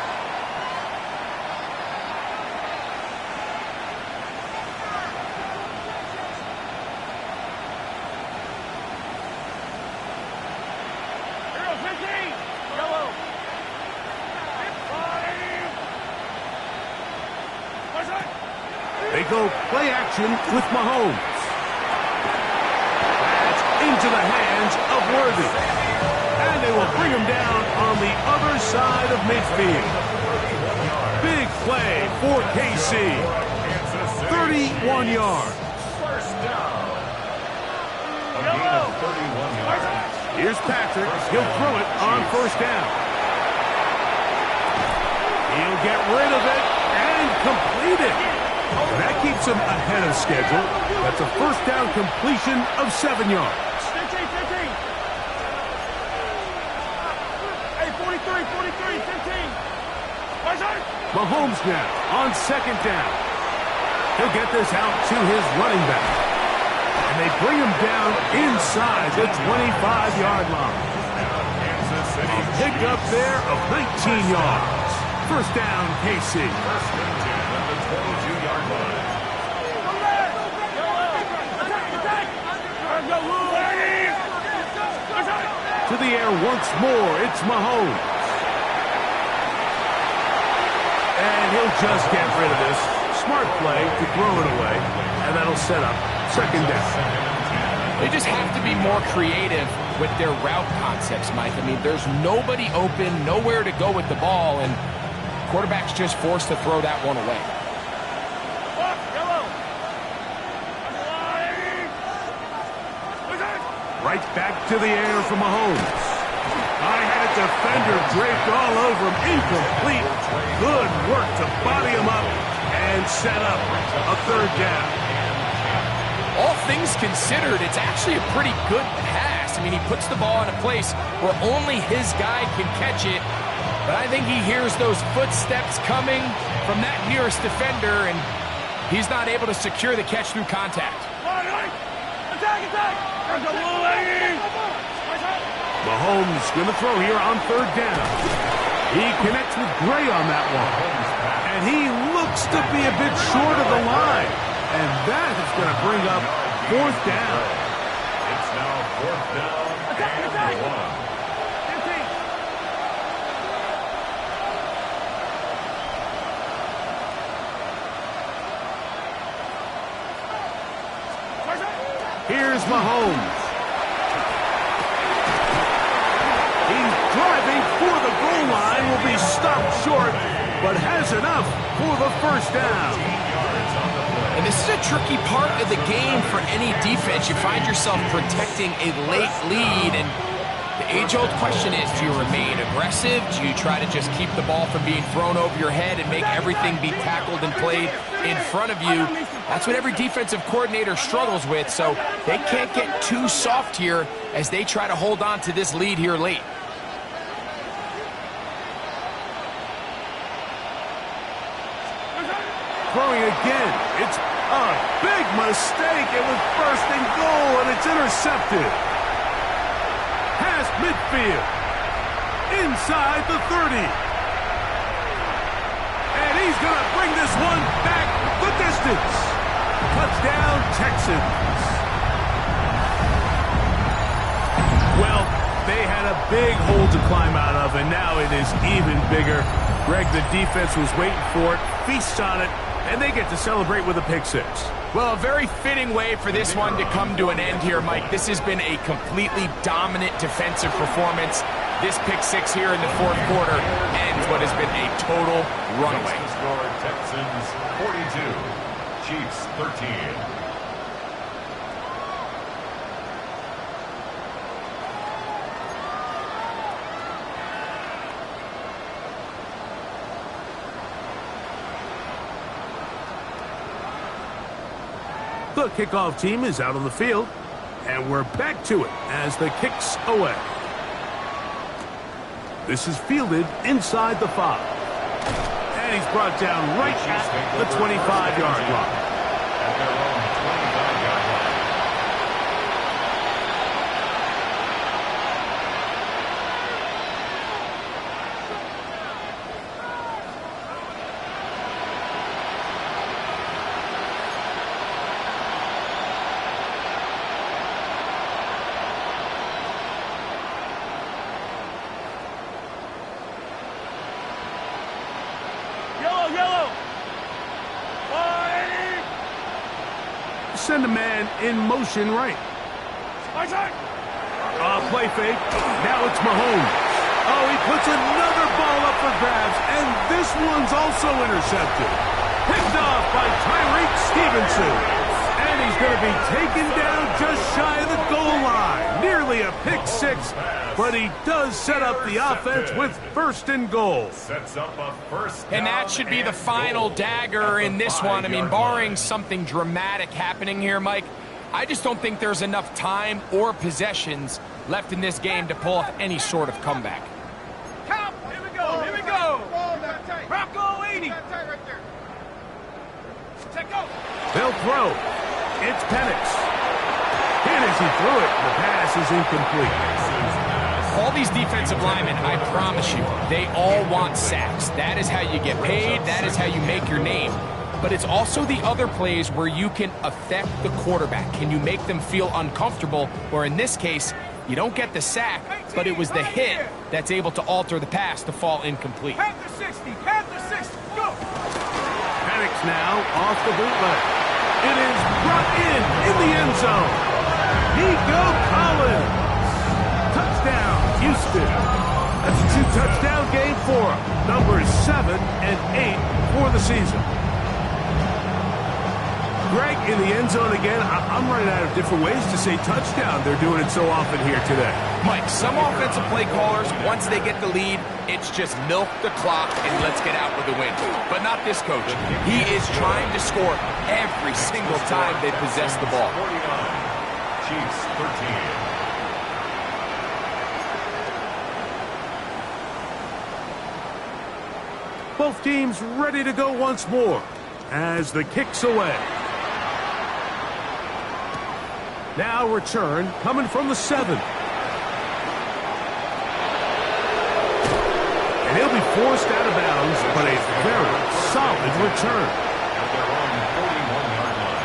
They go play action with Mahomes. That's into the hands of Worthy. And they will bring him down on the other side of midfield. Big play for KC. 31 yards. First down. A gain of 31 yards. Here's Patrick. He'll throw it on first down. He'll get rid of it and complete it. And that keeps him ahead of schedule. That's a first down completion of 7 yards. 15. Hey, 43, 15. Mahomes now on second down. He'll get this out to his running back. And they bring him down inside the 25-yard line. A pickup there of 19 yards. First down, KC. First and 10 at the 22-yard line. To the air once more, it's Mahomes. And he'll just get rid of this. Smart play to throw it away. And that'll set up second down. They just have to be more creative with their route concepts, Mike. I mean, there's nobody open, nowhere to go with the ball, and quarterback's just forced to throw that one away. Right back to the air for Mahomes. I had a defender draped all over him. Incomplete. Good work to body him up and set up a third down. All things considered, it's actually a pretty good pass. I mean, he puts the ball in a place where only his guy can catch it. But I think he hears those footsteps coming from that nearest defender, and he's not able to secure the catch through contact. Mahomes going to throw here on third down. He connects with Gray on that one. And he looks to be a bit short of the line. And that is going to bring up fourth down. It's now fourth down and 1. Here's Mahomes. He's driving for the goal line, will be stopped short, but has enough for the first down. And this is a tricky part of the game for any defense. You find yourself protecting a late lead, and the age-old question is, do you remain aggressive? Do you try to just keep the ball from being thrown over your head and make everything be tackled and played in front of you? That's what every defensive coordinator struggles with, so they can't get too soft here as they try to hold on to this lead here late. Throwing again. It's a big mistake. It was first and goal, and it's intercepted. Past midfield. Inside the 30. And he's going to bring this one back the distance. Touchdown, Texans. Well, they had a big hole to climb out of, and now it is even bigger. Greg, the defense was waiting for it, feasts on it, and they get to celebrate with a pick six. Well, a very fitting way for this one to come to an end here, Mike. This has been a completely dominant defensive performance. This pick six here in the fourth quarter ends what has been a total runaway. Score Texans 42, Chiefs 13. The kickoff team is out on the field, and we're back to it as the kick's away. This is fielded inside the 5. And he's brought down right at the 25-yard line. At their own 25-yard line. Yellow! Send a man in motion right. Play fake. Now it's Mahomes. Oh, he puts another ball up for grabs, and this one's also intercepted. Picked off by Tyreek Stevenson. And he's going to be taken down just shy of the goal line. Nearly a pick six, but he does set up the offense with first and goal. Sets up a first And that should be the final dagger in this one. I mean, barring something dramatic happening here, Mike, I just don't think there's enough time or possessions left in this game to pull off any sort of comeback. Count! Here we go! Rocco 80! Check go! They'll throw. It's Penix. And as he threw it, the pass is incomplete. All these defensive linemen, I promise you, they all want sacks. That is how you get paid. That is how you make your name. But it's also the other plays where you can affect the quarterback. Can you make them feel uncomfortable? Or in this case, you don't get the sack, but it was the hit that's able to alter the pass to fall incomplete. Panther 60! Go! Penix now off the bootleg. It is brought in the end zone. Nico Collins. Touchdown, Houston. That's a 2-touchdown game for him. Numbers 7 and 8 for the season. Greg, in the end zone again, I'm running out of different ways to say touchdown. They're doing it so often here today. Mike, some offensive play callers, once they get the lead, it's just milk the clock and let's get out with a win. But not this coach. He is trying to score every single time they possess the ball. 49. Chiefs 13. Both teams ready to go once more as the kick's away. Now return coming from the 7. And he'll be forced out of bounds, but a very solid return. At their own 41-yard line.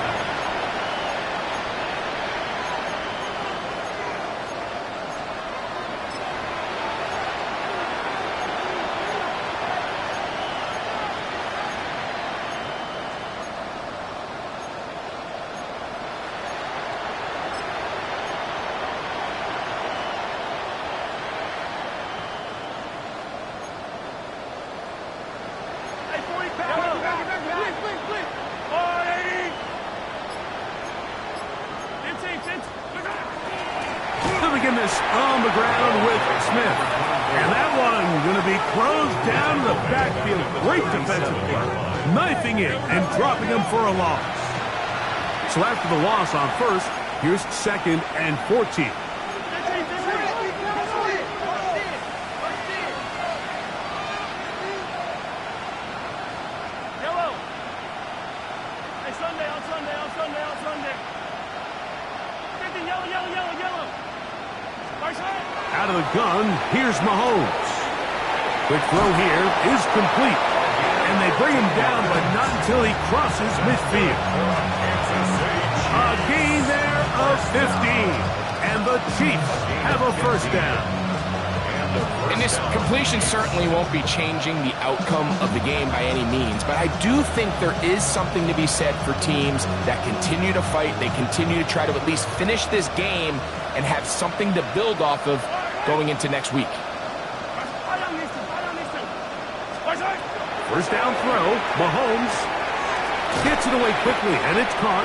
They'll begin this on the ground with Smith. And that one going to be closed down in the backfield. Great defensive play. Knifing it and dropping him for a loss. So after the loss on first, here's 2nd and 14. Yellow! Hey, on Sunday. 50, yellow! Out of the gun, here's Mahomes. Quick throw here is complete. And they bring him down, but not until he crosses midfield. A gain there of 15. And the Chiefs have a first down. And this completion certainly won't be changing the outcome of the game by any means, but I do think there is something to be said for teams that continue to fight, they continue to try to at least finish this game and have something to build off of going into next week. First down throw, Mahomes gets it away quickly, and it's caught.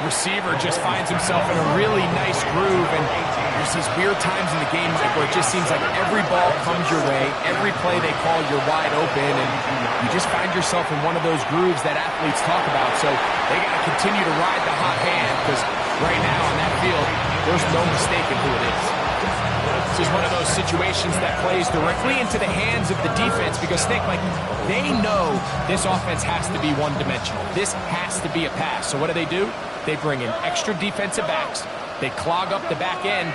Receiver just finds himself in a really nice groove, and there's these weird times in the game where it just seems like every ball comes your way, every play they call, you're wide open, and you just find yourself in one of those grooves that athletes talk about. So they got to continue to ride the hot hand, because right now on that field, there's no mistaking who it is. This is one of those situations that plays directly into the hands of the defense because think, like, they know this offense has to be one-dimensional. This has to be a pass. So what do? They bring in extra defensive backs. They clog up the back end.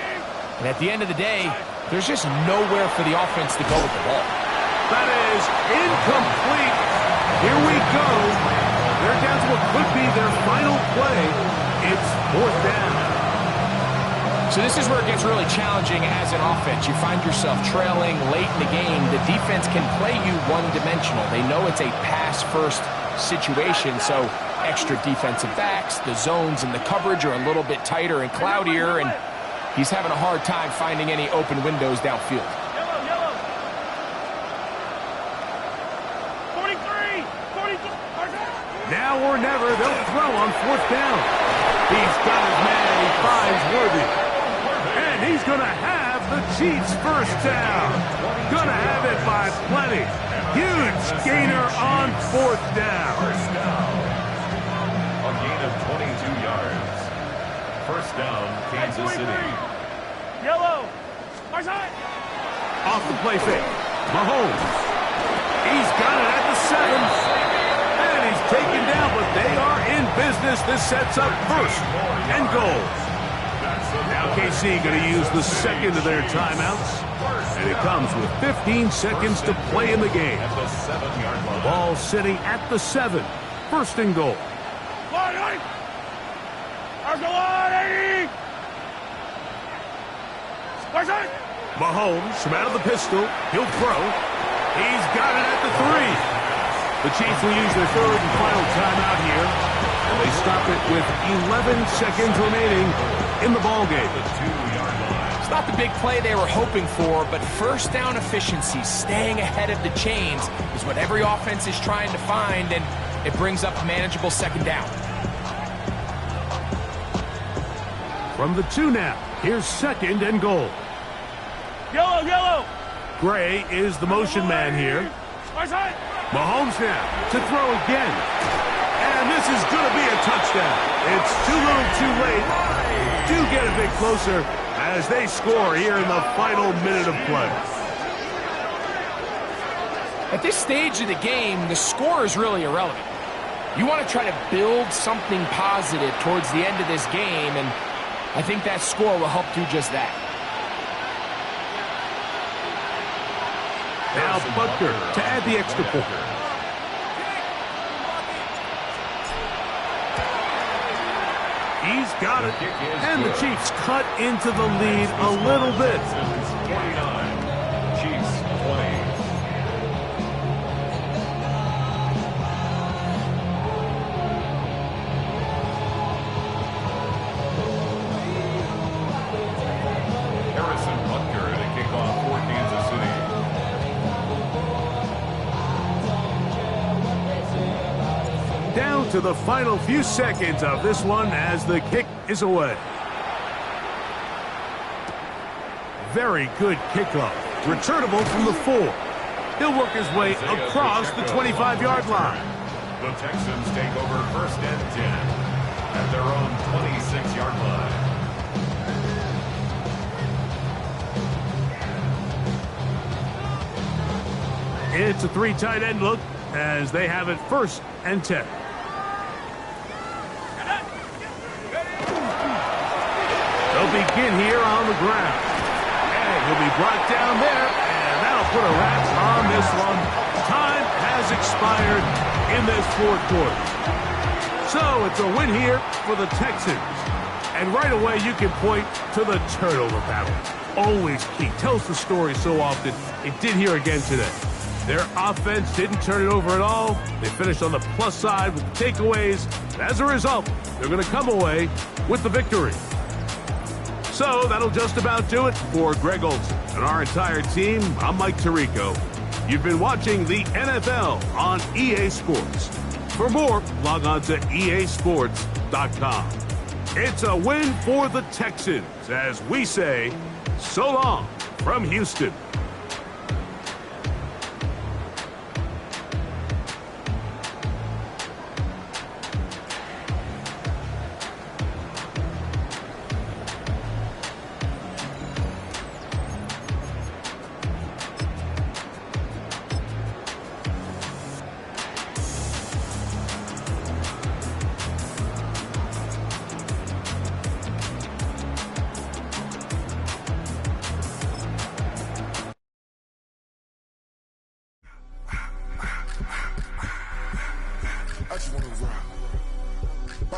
And at the end of the day, there's just nowhere for the offense to go with the ball. That is incomplete. Here we go. They're down to what could be their final play. It's 4th down. So this is where it gets really challenging as an offense. You find yourself trailing late in the game. The defense can play you one-dimensional. They know it's a pass-first situation, so extra defensive backs, the zones and the coverage are a little bit tighter and cloudier, and he's having a hard time finding any open windows downfield. Yellow. 43. Now or never, they'll throw on 4th down. He's got his man. He finds Worthy. And he's going to have the Chiefs' 1st down. Going to have it by plenty. Huge gainer on 4th down. A gain of 22 yards. 1st down, Kansas City. Yellow. Off the play fake. Mahomes. He's got it at the 7. And he's taken down, but they are in business. This sets up 1st and goal. Now KC going to use the 2nd of their timeouts. And it comes with 15 seconds to play in the game. At the 7-yard line. Ball sitting at the 7. 1st and goal. Mahomes from out of the pistol. He'll throw. He's got it at the 3. The Chiefs will use their 3rd and final timeout here. And they stop it with 11 seconds remaining in the ballgame. The 2-yard line. It's not the big play they were hoping for, but 1st down efficiency, staying ahead of the chains, is what every offense is trying to find, and it brings up a manageable 2nd down. From the 2 now, here's 2nd and goal. Yellow. Gray is the motion man here. Mahomes now to throw again. And this is going to be a touchdown. It's too little too late. Do get a bit closer as they score here in the final minute of play. At this stage of the game, the score is really irrelevant. You want to try to build something positive towards the end of this game, and I think that score will help do just that. Now Butker to add the extra point. He's got it. And the Chiefs cut into the lead a little bit. 49. Chiefs 20. Harrison Butker to kick off for Kansas City. Down to the final few seconds of this one as the kick is away. Very good kickoff. Returnable from the 4. He'll work his way across the 25-yard line. The Texans take over 1st and 10 at their own 26-yard line. It's a 3 tight end look as they have it 1st and 10. They'll begin here on the ground. And he'll be brought down there, and that'll put a wrap on this one. Time has expired in this 4th quarter. So it's a win here for the Texans. And right away you can point to the turnover battle. Always key. Tells the story so often. It did here again today. Their offense didn't turn it over at all. They finished on the plus side with the takeaways. And as a result, they're going to come away with the victory. So that'll just about do it for Greg Olsen and our entire team. I'm Mike Tirico. You've been watching the NFL on EA Sports. For more, log on to easports.com. It's a win for the Texans as we say, so long from Houston.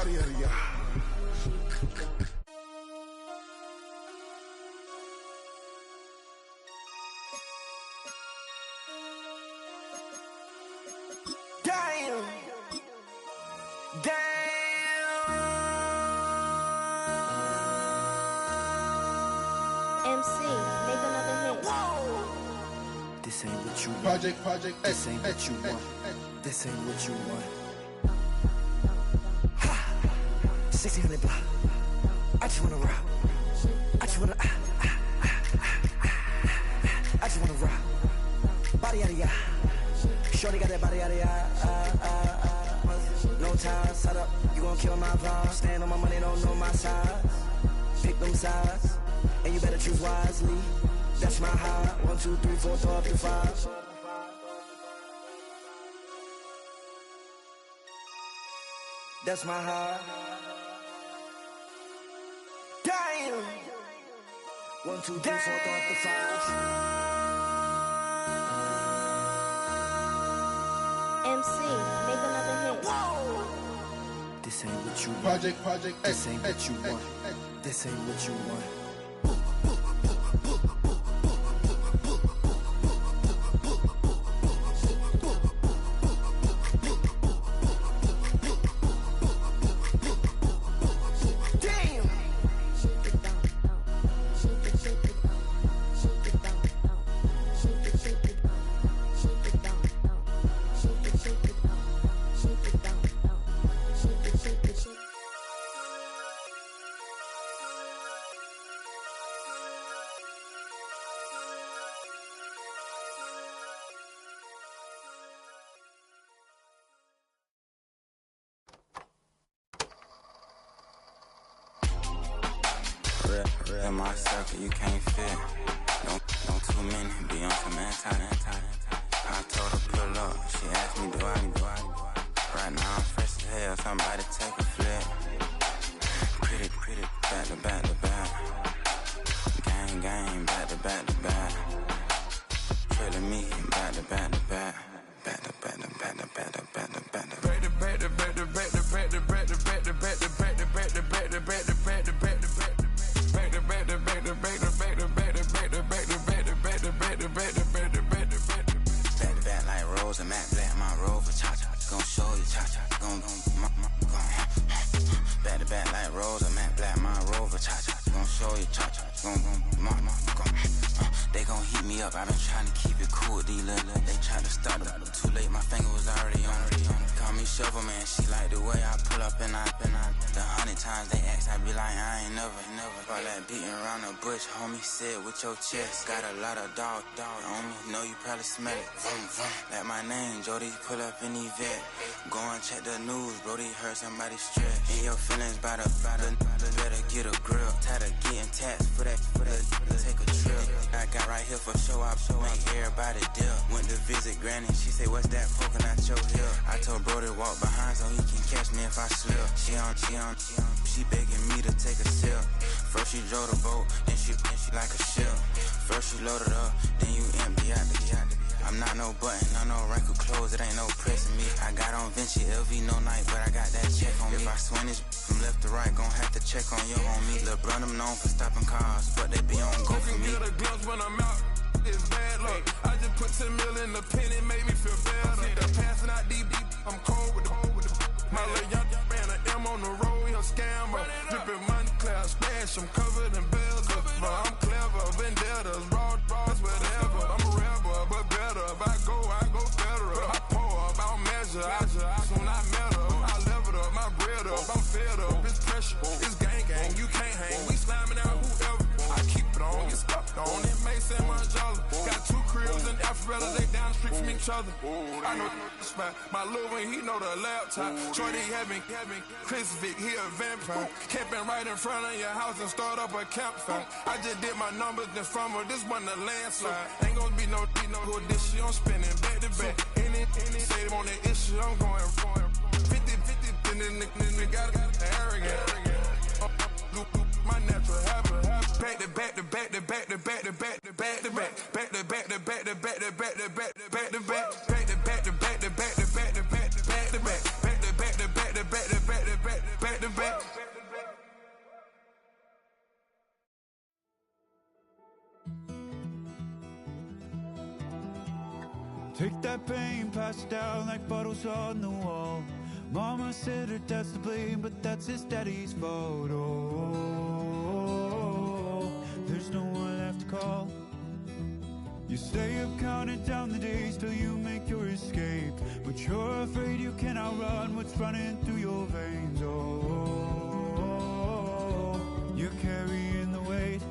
body out of y'all. Damn. MC, make another hit. This ain't what you want. Project, This ain't what you want. This ain't what you want. 1600 block. I just wanna rock. I just wanna I just wanna rock. Body out of ya. Shorty got that body out of ya. No ties, set up. You gon' kill my vibe. Stand on my money, don't know my size. Pick them sides, and you better choose wisely. That's my high. 1, 2, 3, 4, throw up to 5. That's my high. Damn. 1, 2, 3, 4, throw up to 5. MC, make another hit. This ain't what you want. Project, This ain't what you want. This ain't what you want. In my circle, you can't fit. Don't too many be on some anti. I told her pull up. She asked me, do I? Right now I'm fresh as hell. Somebody take a flip. Pretty, back to back. Gang, back to back. Trailing me, back to back. And Matt Black, my Rover, cha-cha, gon' show you, cha-cha, gon' back to back like Rose, and Matt Black, my Rover, cha-cha, gon' show you, cha-cha, gon' they gon' heat me up, I been trying to keep it cool, these little, they tried to start up, too late, my finger was already on it, call me Shovel Man, she like the way I pull up and I, the 100 times they ask, I be like, I ain't never, all that beating around the bush, homie, sit with your chest, got a lot of dog on me, know you probably smell it, like my name, Jody, pull up in the vet, go and check the news, Brody heard somebody stress, in your feelings by the, better get a grill, tired of getting taxed for that, take a trip, I got right here for show up, make everybody dip, went to visit Granny, she say, what's that poking out your hip, I told Brody walk behind so he can catch me if I slip, she begging me to take a sip, first she drove the boat, then she like a ship, first you load it up, then you empty out the I'm not no button, no wrinkled clothes, it ain't no pressing me. I got on Vinci, LV, no night, but I got that check on me. If I swing this from left to right, gon' have to check on your homie. Lil' brother, I'm known for stopping cars, but they be on go for me. Get a gloves when I'm out, it's bad luck. I just put 10 mil in the pen, it made me feel better. The passing out deep, I'm cold with the my little young man, an M on the road, he a scammer. Drippin' money, clear splash, I'm covered in bells. But I'm clever, vendettas, raw, whatever. I'm a rebel, but better. If I go federal. I pour up, I'll measure. Soon I met her, I leveled up, my bread up. I'm fed up, it's pressure, it's gang, you can't hang. We slamming out whoever. I keep it on, you stuck on it. Mason, Manjala. Got 2 cribs in Alpharetta, they down the street from each other. I know the spot. My little one, he know the laptop. Shorty having Chris Vick, he a vampire. Camping right in front of your house and start up a campfire. I just did my numbers then from her, this wasn't a landslide. Ain't gonna be no who this shit, I'm spinning back to back. Any say they want that issue, I'm going 50, and then the got arrogant. My natural habit. Back to back to back to back to back to back to back to back. Back to back to back to back to back to back to back to back. Back to back to back to back to back to back to back to back. Back to back to back to back to back to back to back. Take that pain, pass it down like bottles on the wall. Mama said her dad's to blame, but that's his daddy's fault. Oh, there's no one left to call. You stay up counting down the days till you make your escape, but you're afraid you cannot run what's running through your veins. Oh, you're carrying the weight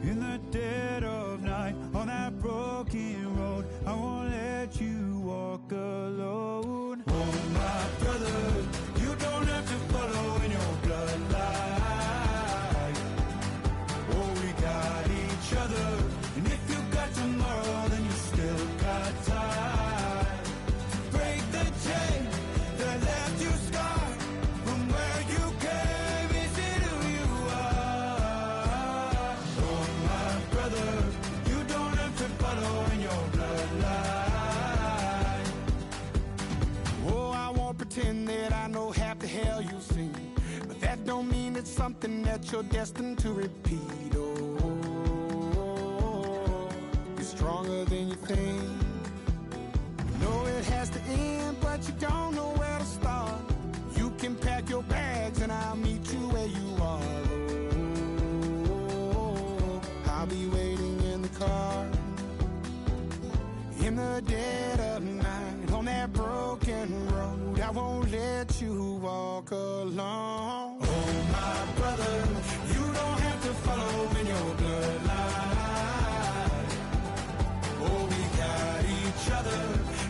in the dead of night on that broken road. I won't let you walk alone. Oh, my brother, you don't have to follow in your bloodline. Oh, we got each other, and if you got tomorrow, then you still got time to break the chain that left you scarred from where you came. Is it who you are? Oh, my brother, you don't have to follow in your bloodline. Oh, I won't pretend that I know half the hell you've seen, but that don't mean it's something that you're destined to repeat. Oh, you're stronger than you think. You know it has to end, but you don't know where to start. You can pack your bags and I'll meet you where you are. Oh, I'll be waiting in the car in the dead of night on that broken road. I won't let you walk alone. Oh, my brother, you don't have to follow in your bloodline. Oh, we got each other,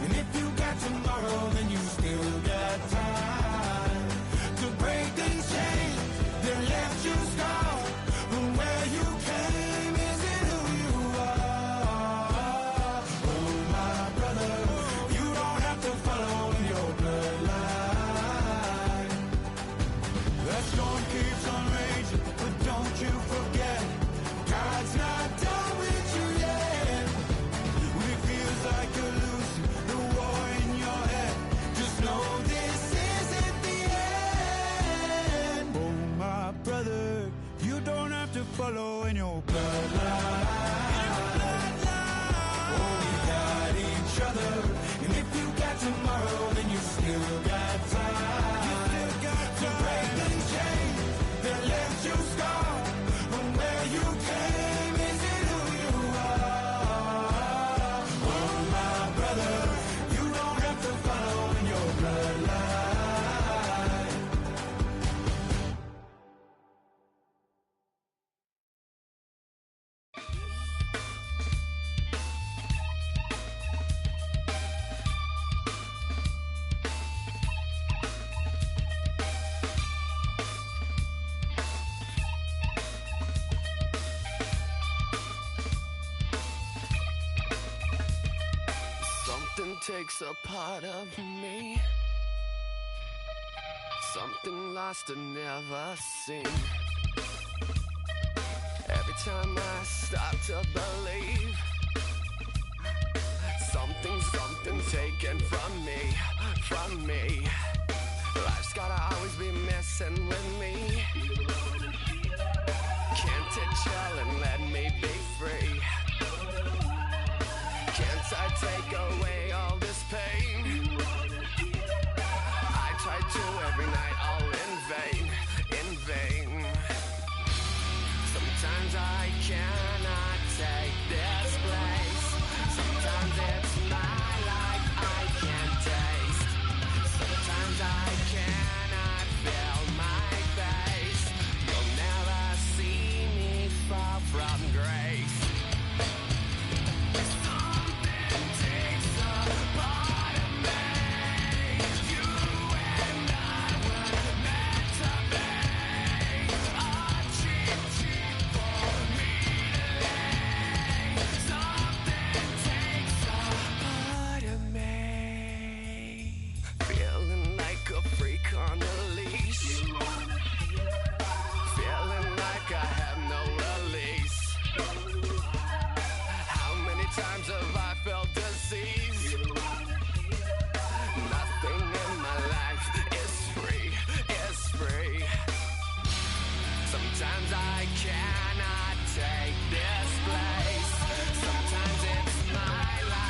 and if you got tomorrow, then you still got time to break these chains that left you scarred from where you came. Is it who you are? Oh, my brother, you don't have to follow in your bloodline. That storm keeps on raging, but don't you forget, God's not done with you yet. When it feels like you're losing the war in your head, just know this isn't the end. Oh, my brother, you don't have to follow in your bloodline. Oh, we got each other, and if you got tomorrow, then you still got time. To break the chains that left you scarred from where you came. Is it who you are? Oh, my brother, you don't have to follow in your bloodline. Something takes a part of me, something lost and never seen. Every time I start to believe, something taken from me, from me. Life's gotta always be messing with me. Can't it chill and let me be free? Can't I take away all this pain? I try to every night, all in vain, in vain. Sometimes I cannot take this place. Sometimes it's my life I can't taste. Sometimes I cannot feel my face. You'll never see me fall from grace. On a leash, feeling like I have no release. How many times have I felt disease? Nothing in my life is free, is free. Sometimes I cannot take this place. Sometimes it's my life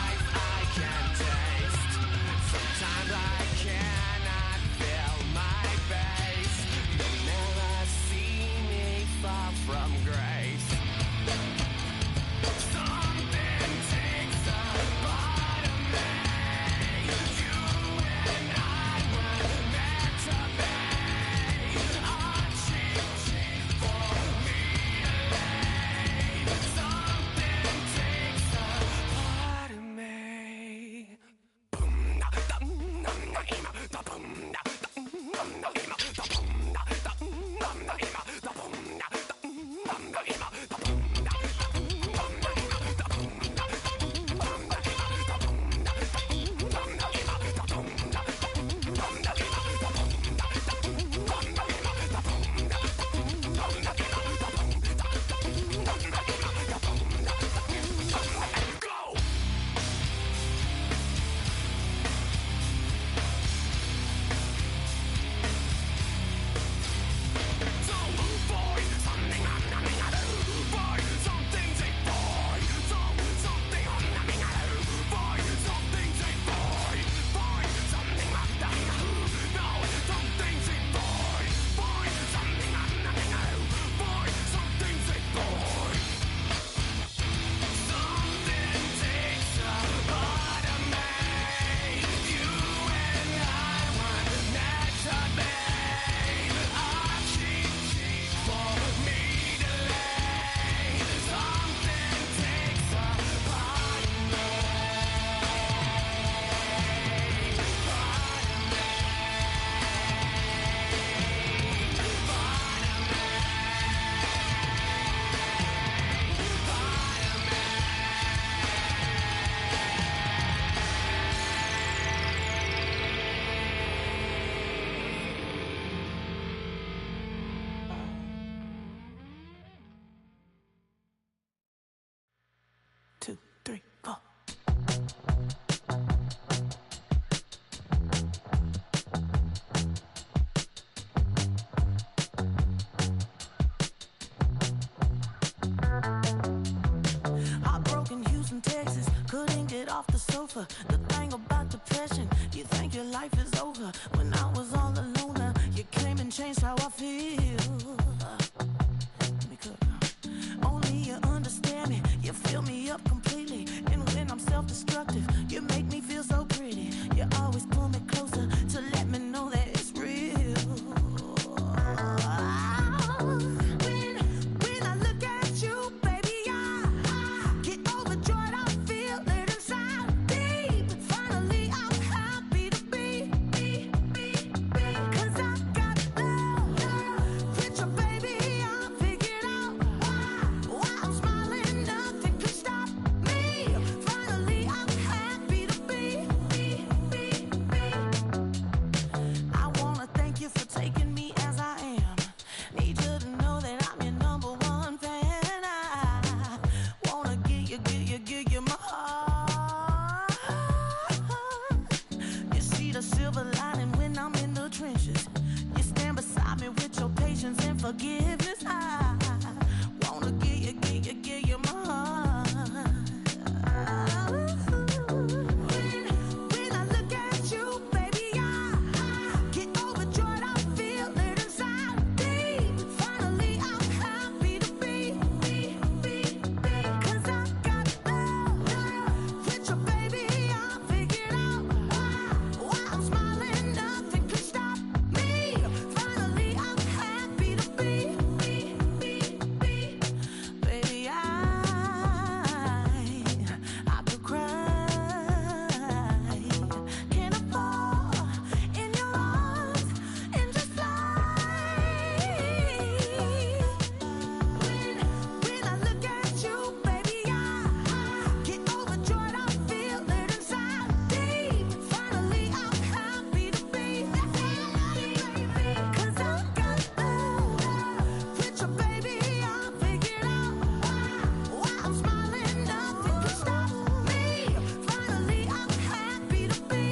2, 3, 4. Heartbroken Houston, Texas, couldn't get off the sofa. The thing about depression, you think your life is over. When I was all alone, you came and changed how I feel. Let me cook. Only you understand me, you fill me up completely. And when I'm self-destructive, you make me feel so pretty. You always pull me closer to let me know that it's real. When I look at you, baby, I get overjoyed. I feel it inside deep. Finally, I'm happy to be. 'Cause I got love, richer, baby, I figured out why I'm smiling. Nothing can stop me. Finally, I'm happy to be. I wanna thank you for taking me as I am. Need you to know that I'm your number one fan. I wanna give you my heart. You see the silver lining when I'm in the trenches. You stand beside me with your patience and forgiveness. I wanna give you my heart. When I look at you, baby, I get overjoyed. I feel it inside deep. Finally, I'm happy to be. 'Cause I got love, richer, baby, I figured out why I'm smiling. Nothing can stop me. Finally, I'm happy to be. Baby, I could cry. Can I fall in your arms and just fly? When I look at you, baby, I get overjoyed. I feel it inside deep. Finally, I'm happy to be. 'Cause I got love, richer, baby, I figured out why I'm smiling. Nothing can stop me. Finally, I'm happy to be.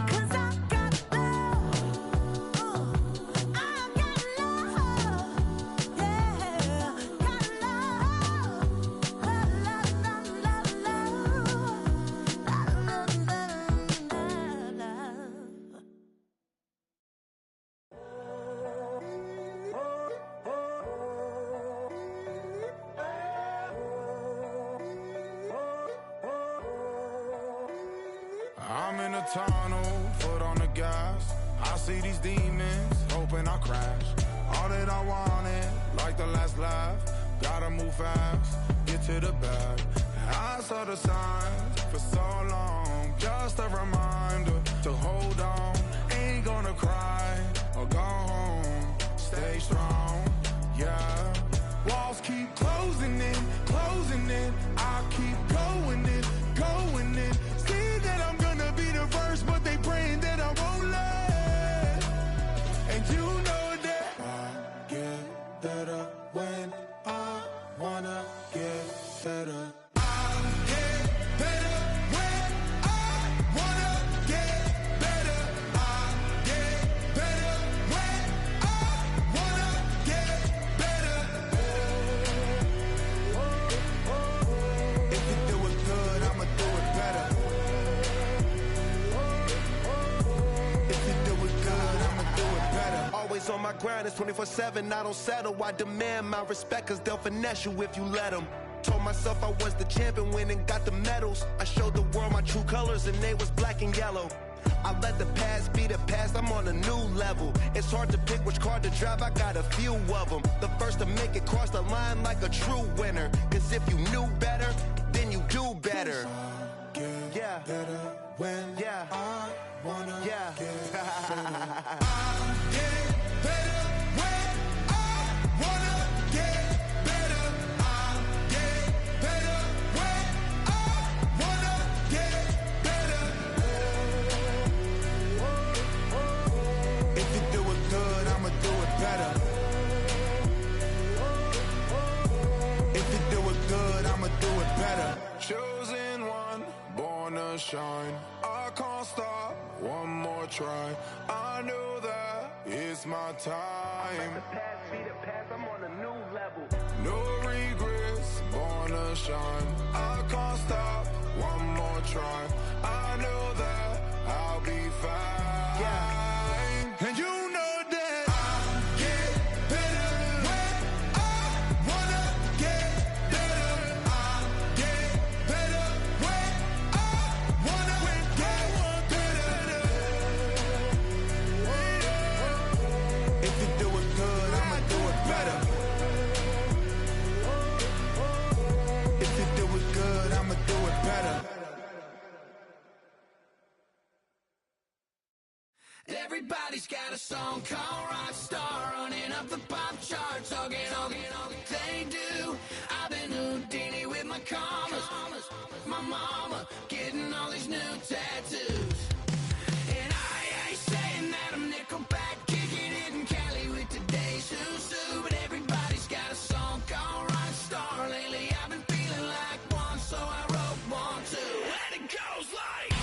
'Cause I got love. I got love. Yeah, got love. I'm in a tunnel, foot on the gas. I see these demons, hoping I crash. All that I wanted, like the last laugh. Gotta move fast, get to the bag. I saw the signs for so long, just a reminder to hold on. Ain't gonna cry or go home, stay strong, yeah. when I wanna get better. On my grind, it's 24/7, I don't settle. I demand my respect, cause they'll finesse you if you let them. Told myself I was the champion, went and got the medals. I showed the world my true colors and they was black and yellow. I let the past be the past, I'm on a new level. It's hard to pick which car to drive, I got a few of them. The first to make it cross the line like a true winner. Cause if you knew better, then you do better. Yeah. Better when I wanna get better. Chosen one, born to shine. I can't stop, one more try. I know that it's my time. The past be the past, I'm on a new level. No regrets, born to shine. I can't stop, one more try. I know that I'll be fine. Yeah. And you know that I get better when I wanna get better. I get better when I wanna get better. If you do it good, I'ma do it better. If you do it good, I'ma do it better. Everybody's got a song called Rock Star, running up the pop charts, talking all they do. I've been Houdini with my commas, my mama getting all these new tattoos. And I ain't saying that I'm Nickelback, kicking it in Cali with today's who's who, but everybody's got a song called Rock Star. Lately I've been feeling like one, so I wrote one too, and it goes like.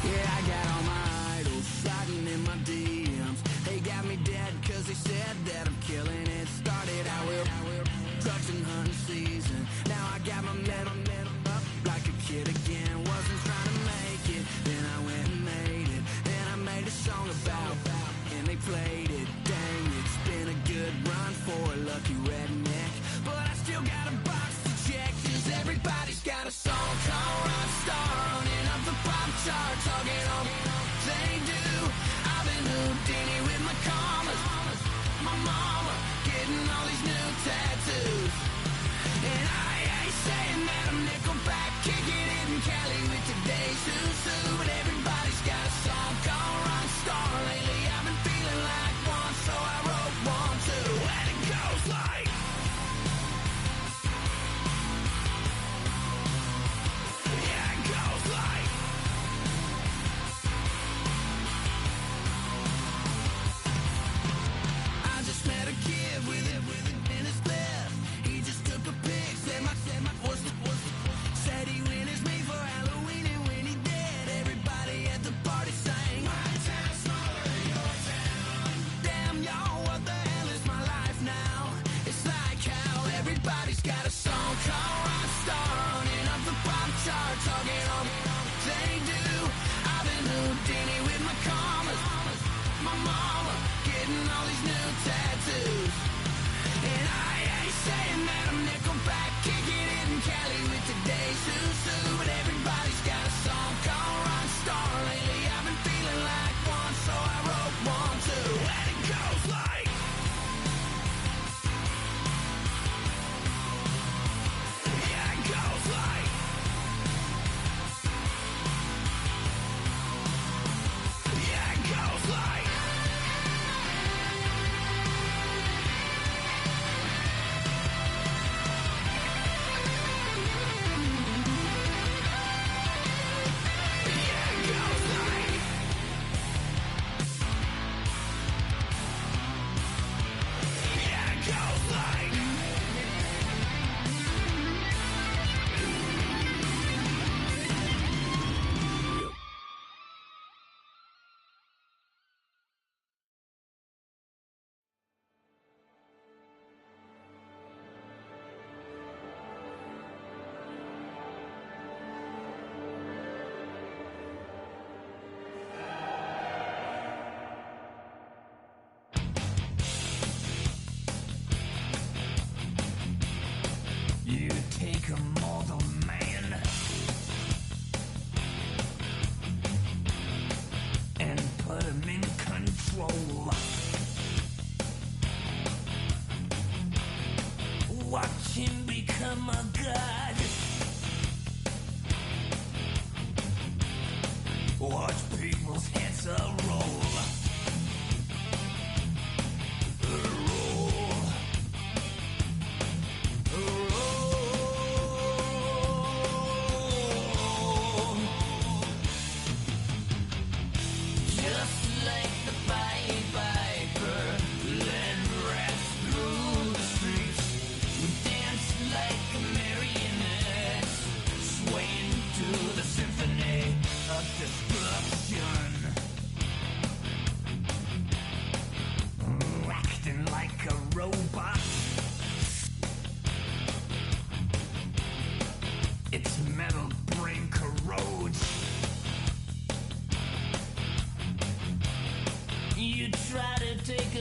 Yeah, I got all my idols sliding in my DMs. They got me dead cause they said that I'm killing it. Started out with drugs and hunting season. Now I got my metal up like a kid again. Wasn't trying to make it, then I went and made it. Then I made a song about and they played it. Dang, it's been a good run for a lucky redneck, but I still got a box to check. Cause everybody's got a song called Rock Star, running up the pop charts, talking all they do. I've been Houdini with my commas, my mama getting all these new tattoos. And I ain't saying that I'm Nickelback, kicking it in Cali with today's who's who, but everybody's got a song called Rock Star. Lately I've been feeling like one, so I wrote one too, and it goes like. Yeah, it goes like. I just met a kid with it in his left. He just took a pic, said my said he witnessed me for Halloween, and when he did, everybody at the party sang. My town's smaller than your town. Damn y'all, what the hell is my life now? It's like how everybody's got a song called Rock Star, running up the pop chart, talking all they do. I've been Houdini with my commas, my mama getting all these new tattoos. And I ain't saying that I'm Nickelback, kicking it in Cali with today's who's who, but everybody's got a song called Rock Star. Lately I've been feeling like one, so I wrote one too, and it goes like. Yeah, it goes like. Yeah, it goes like.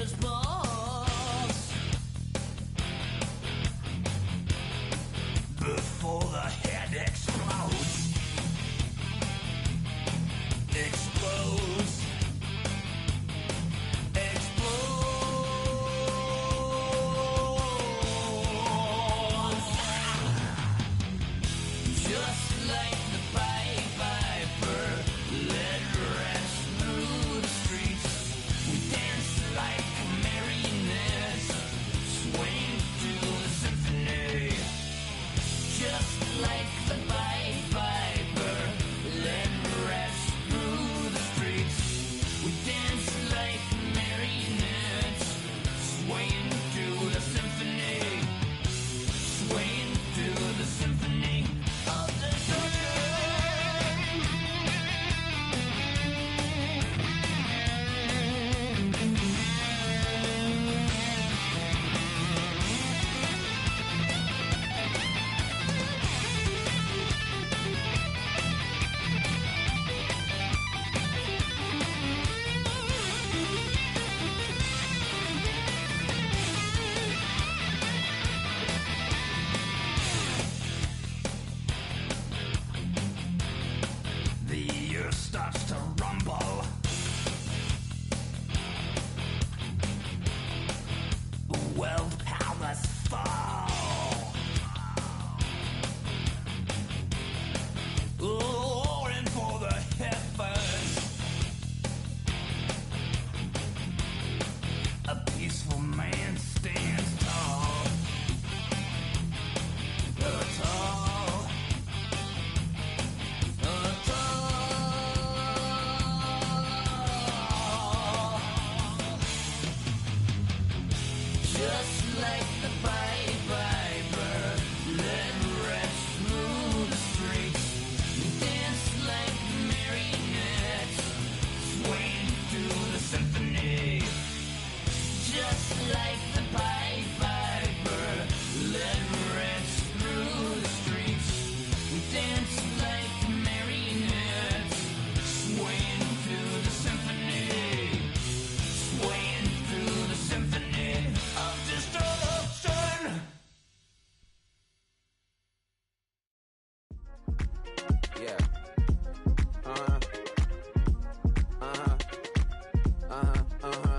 Mama's boss. Before the head explodes. Explodes. Explodes. Just like the Pied Piper, led rats through the streets. We dance like marionettes, swing to the symphony. Just like the Pied Piper, led rats through the streets. We dance like marionettes, swaying to the symphony. Swaying to the symphony of destruction. The earth starts to rumble. World powers fall. Roaring for the heavens. A peaceful man stands tall. Tall. Just like the Pied Piper, led rats through the streets. Dance like marionettes, swaying to the symphony. Just like the Pied Piper, led rats through the streets. Dance like marionettes, swaying to the symphony. Swaying through the symphony of destruction. Yeah. Uh-huh. Uh-huh. Uh-huh. Uh-huh.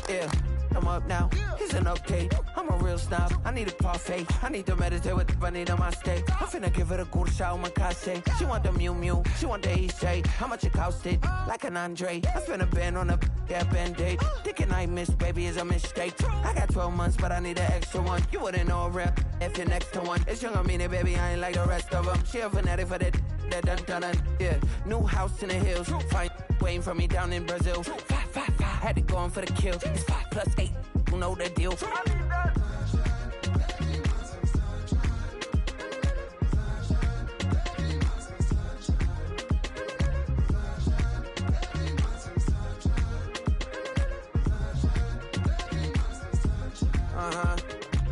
Yeah, I'm up now. Here's an update. I'm a real snob. I need a parfait. I need to meditate with the bunny on my stay. I'm finna give her a good shot with my case. She want the Mew Mew. She want the EJ. How much it costed? Like an Andre. I spent a band on a that band-aid. Thinking I miss, baby, is a mistake. I got 12 months, but I need an extra one. You wouldn't know a rap if you're next to one. It's young, I mean it, baby. I ain't like the rest of them. She a fanatic for that dun dun dun. Yeah, new house in the hills. Fine, waiting for me down in Brazil. 5, had to go on for the kill. It's 5 plus 8. You know the deal.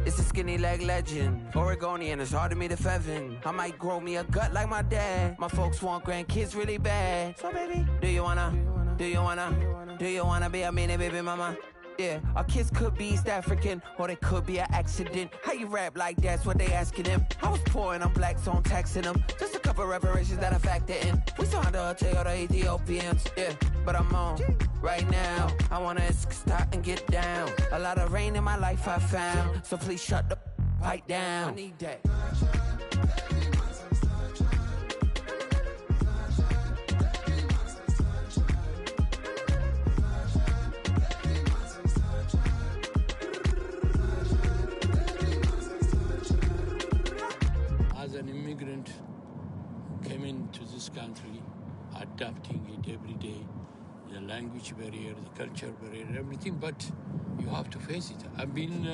It's a skinny leg legend. Oregonian, it's hard to meet a Fevin. I might grow me a gut like my dad. My folks want grandkids really bad. So baby, do you wanna be a mini baby mama? Yeah, our kids could be East African, or they could be an accident. How you rap like that's what they asking him. I was poor and I'm black, so I'm taxing them. Just a couple reparations that I factor in. We saw the Toyota Ethiopians, yeah, but I'm on right now. I wanna stop and get down. A lot of rain in my life I found, so please shut the pipe down. I need that. As an immigrant, came into this country, adapting it every day, the language barrier, the culture barrier, everything, but you have to face it. I've been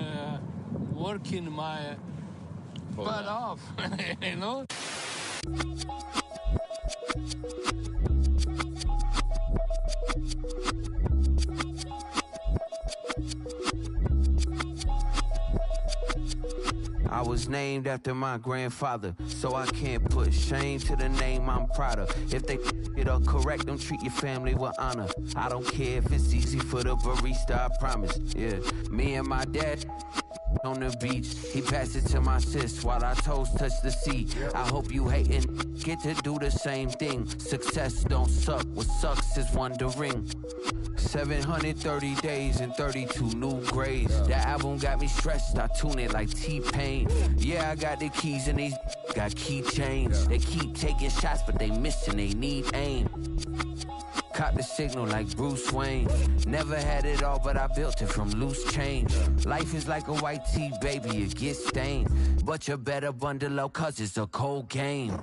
working my butt off, you know? named after my grandfather, so I can't put shame to the name I'm proud of. If they it up correct, don't treat your family with honor. I don't care if it's easy for the barista, I promise. Yeah, me and my dad on the beach, he passed it to my sis while our toes touch the sea. I hope you hatin' get to do the same thing. Success don't suck, what sucks is wondering. 730 days and 32 new grades. That album got me stressed, I tune it like T-Pain. Yeah, I got the keys and these got keychains. They keep taking shots but they missing, they need aim. Caught the signal like Bruce Wayne. Never had it all, but I built it from loose change. Life is like a white tee, baby, it gets stained. But you better bundle up, cause it's a cold game.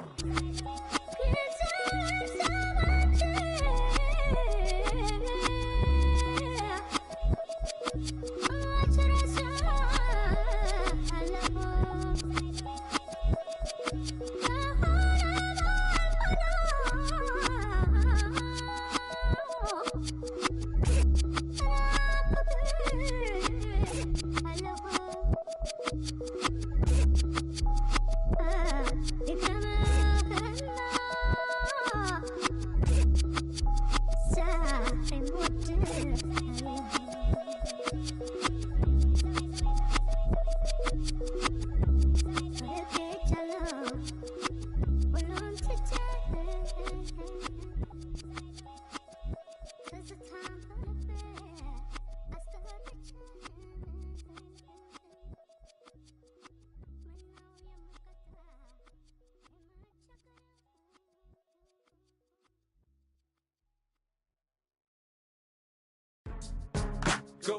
Go,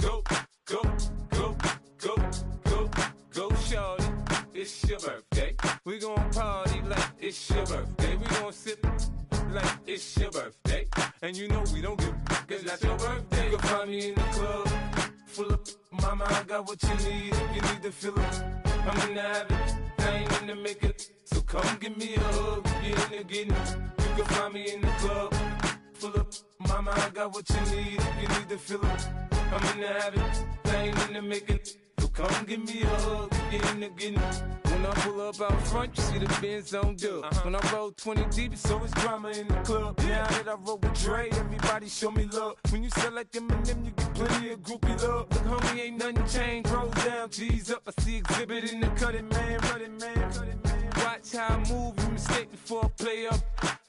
go, go, go, go, go, go, shorty. It's your birthday. We gon' party like it's your birthday. We gon' sip like it's your birthday. And you know we don't give cause that's your birthday. You can find me in the club, full of mama, I got what you need. If you need to fill it, I'm in the habit, I ain't in the make it. So come give me a hug, get in the getting. You can find me in the club, full of mama, I got what you need. If you need to fill it, I'm in the habit, I ain't in the make it. So come give me a hug, get in the getting. When I pull up out front, you see the Benz on dub. When I roll 20 deep, it's always drama in the club. Now that I roll with Dre, everybody show me love. When you sell like Eminem, you get plenty of groupie love. Look, homie, ain't nothing changed. Rolls down, G's up. I see exhibit in the cutting, man. Running, man. Watch how I move, you mistake before I play up.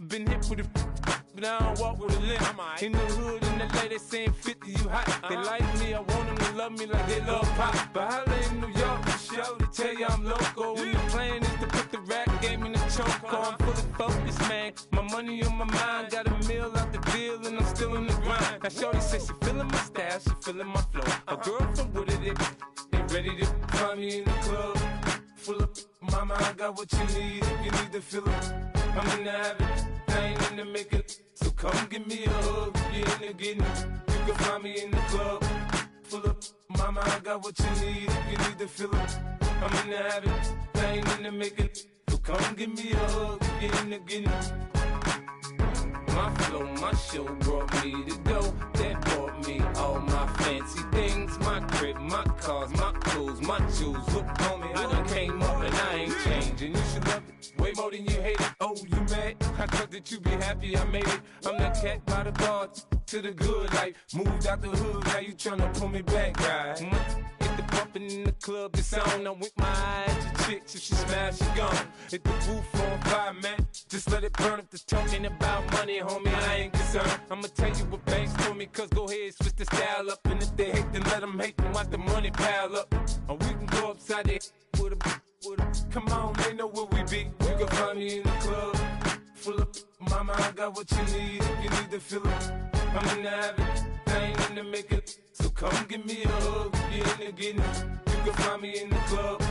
Been hit with a but I don't walk with a limp. In the hood, in the LA, they saying 50, you hot. They like me, I want them to love me like they love pop. But holla in New York, show to tell you I'm local. When the plan is to put the rap game in the choke. I'm fully focused, man. My money on my mind, got a meal out the deal, and I'm still in the grind. Now shorty says she feeling my style, she feeling my flow. A girl from Wooded, they ready to find me in the club. Full of mama, I got what you need. If you need to fill it, I'm in the habit, I ain't in the make it. So come give me a hug, get in the getting. You can find me in the club. Full of mama, I got what you need. If you need to fill it, I'm in the habit, I ain't in the make it. So come give me a hug, get in the getting. My flow, my show brought me to go. That brought me all my fancy things. My crib, my cars, my clothes, my jewels. Look, homie, I done came up and I ain't changing. You should love it way more than you hate it. Oh, you mad? I thought that you be happy I made it. I'm that cat by the bar to the good life. Moved out the hood, now you tryna pull me back, right? Get the bumpin' in the club, it's on. I'm with my eyes to chicks, if she smash, she gone. Hit the roof on fire, man. Just let it burn if the talking about money, homie, I ain't concerned. I'ma tell you what banks told me, cause go ahead, switch the style up. And if they hate, then let them hate, then watch the money pile up. Or we can go upside there with a come on, they know where we be. You can find me in the club, full of mama, I got what you need. If you need to fill it, I'm in the habit, I ain't in the make it. So come give me a hug, get in the getting. You can find me in the club,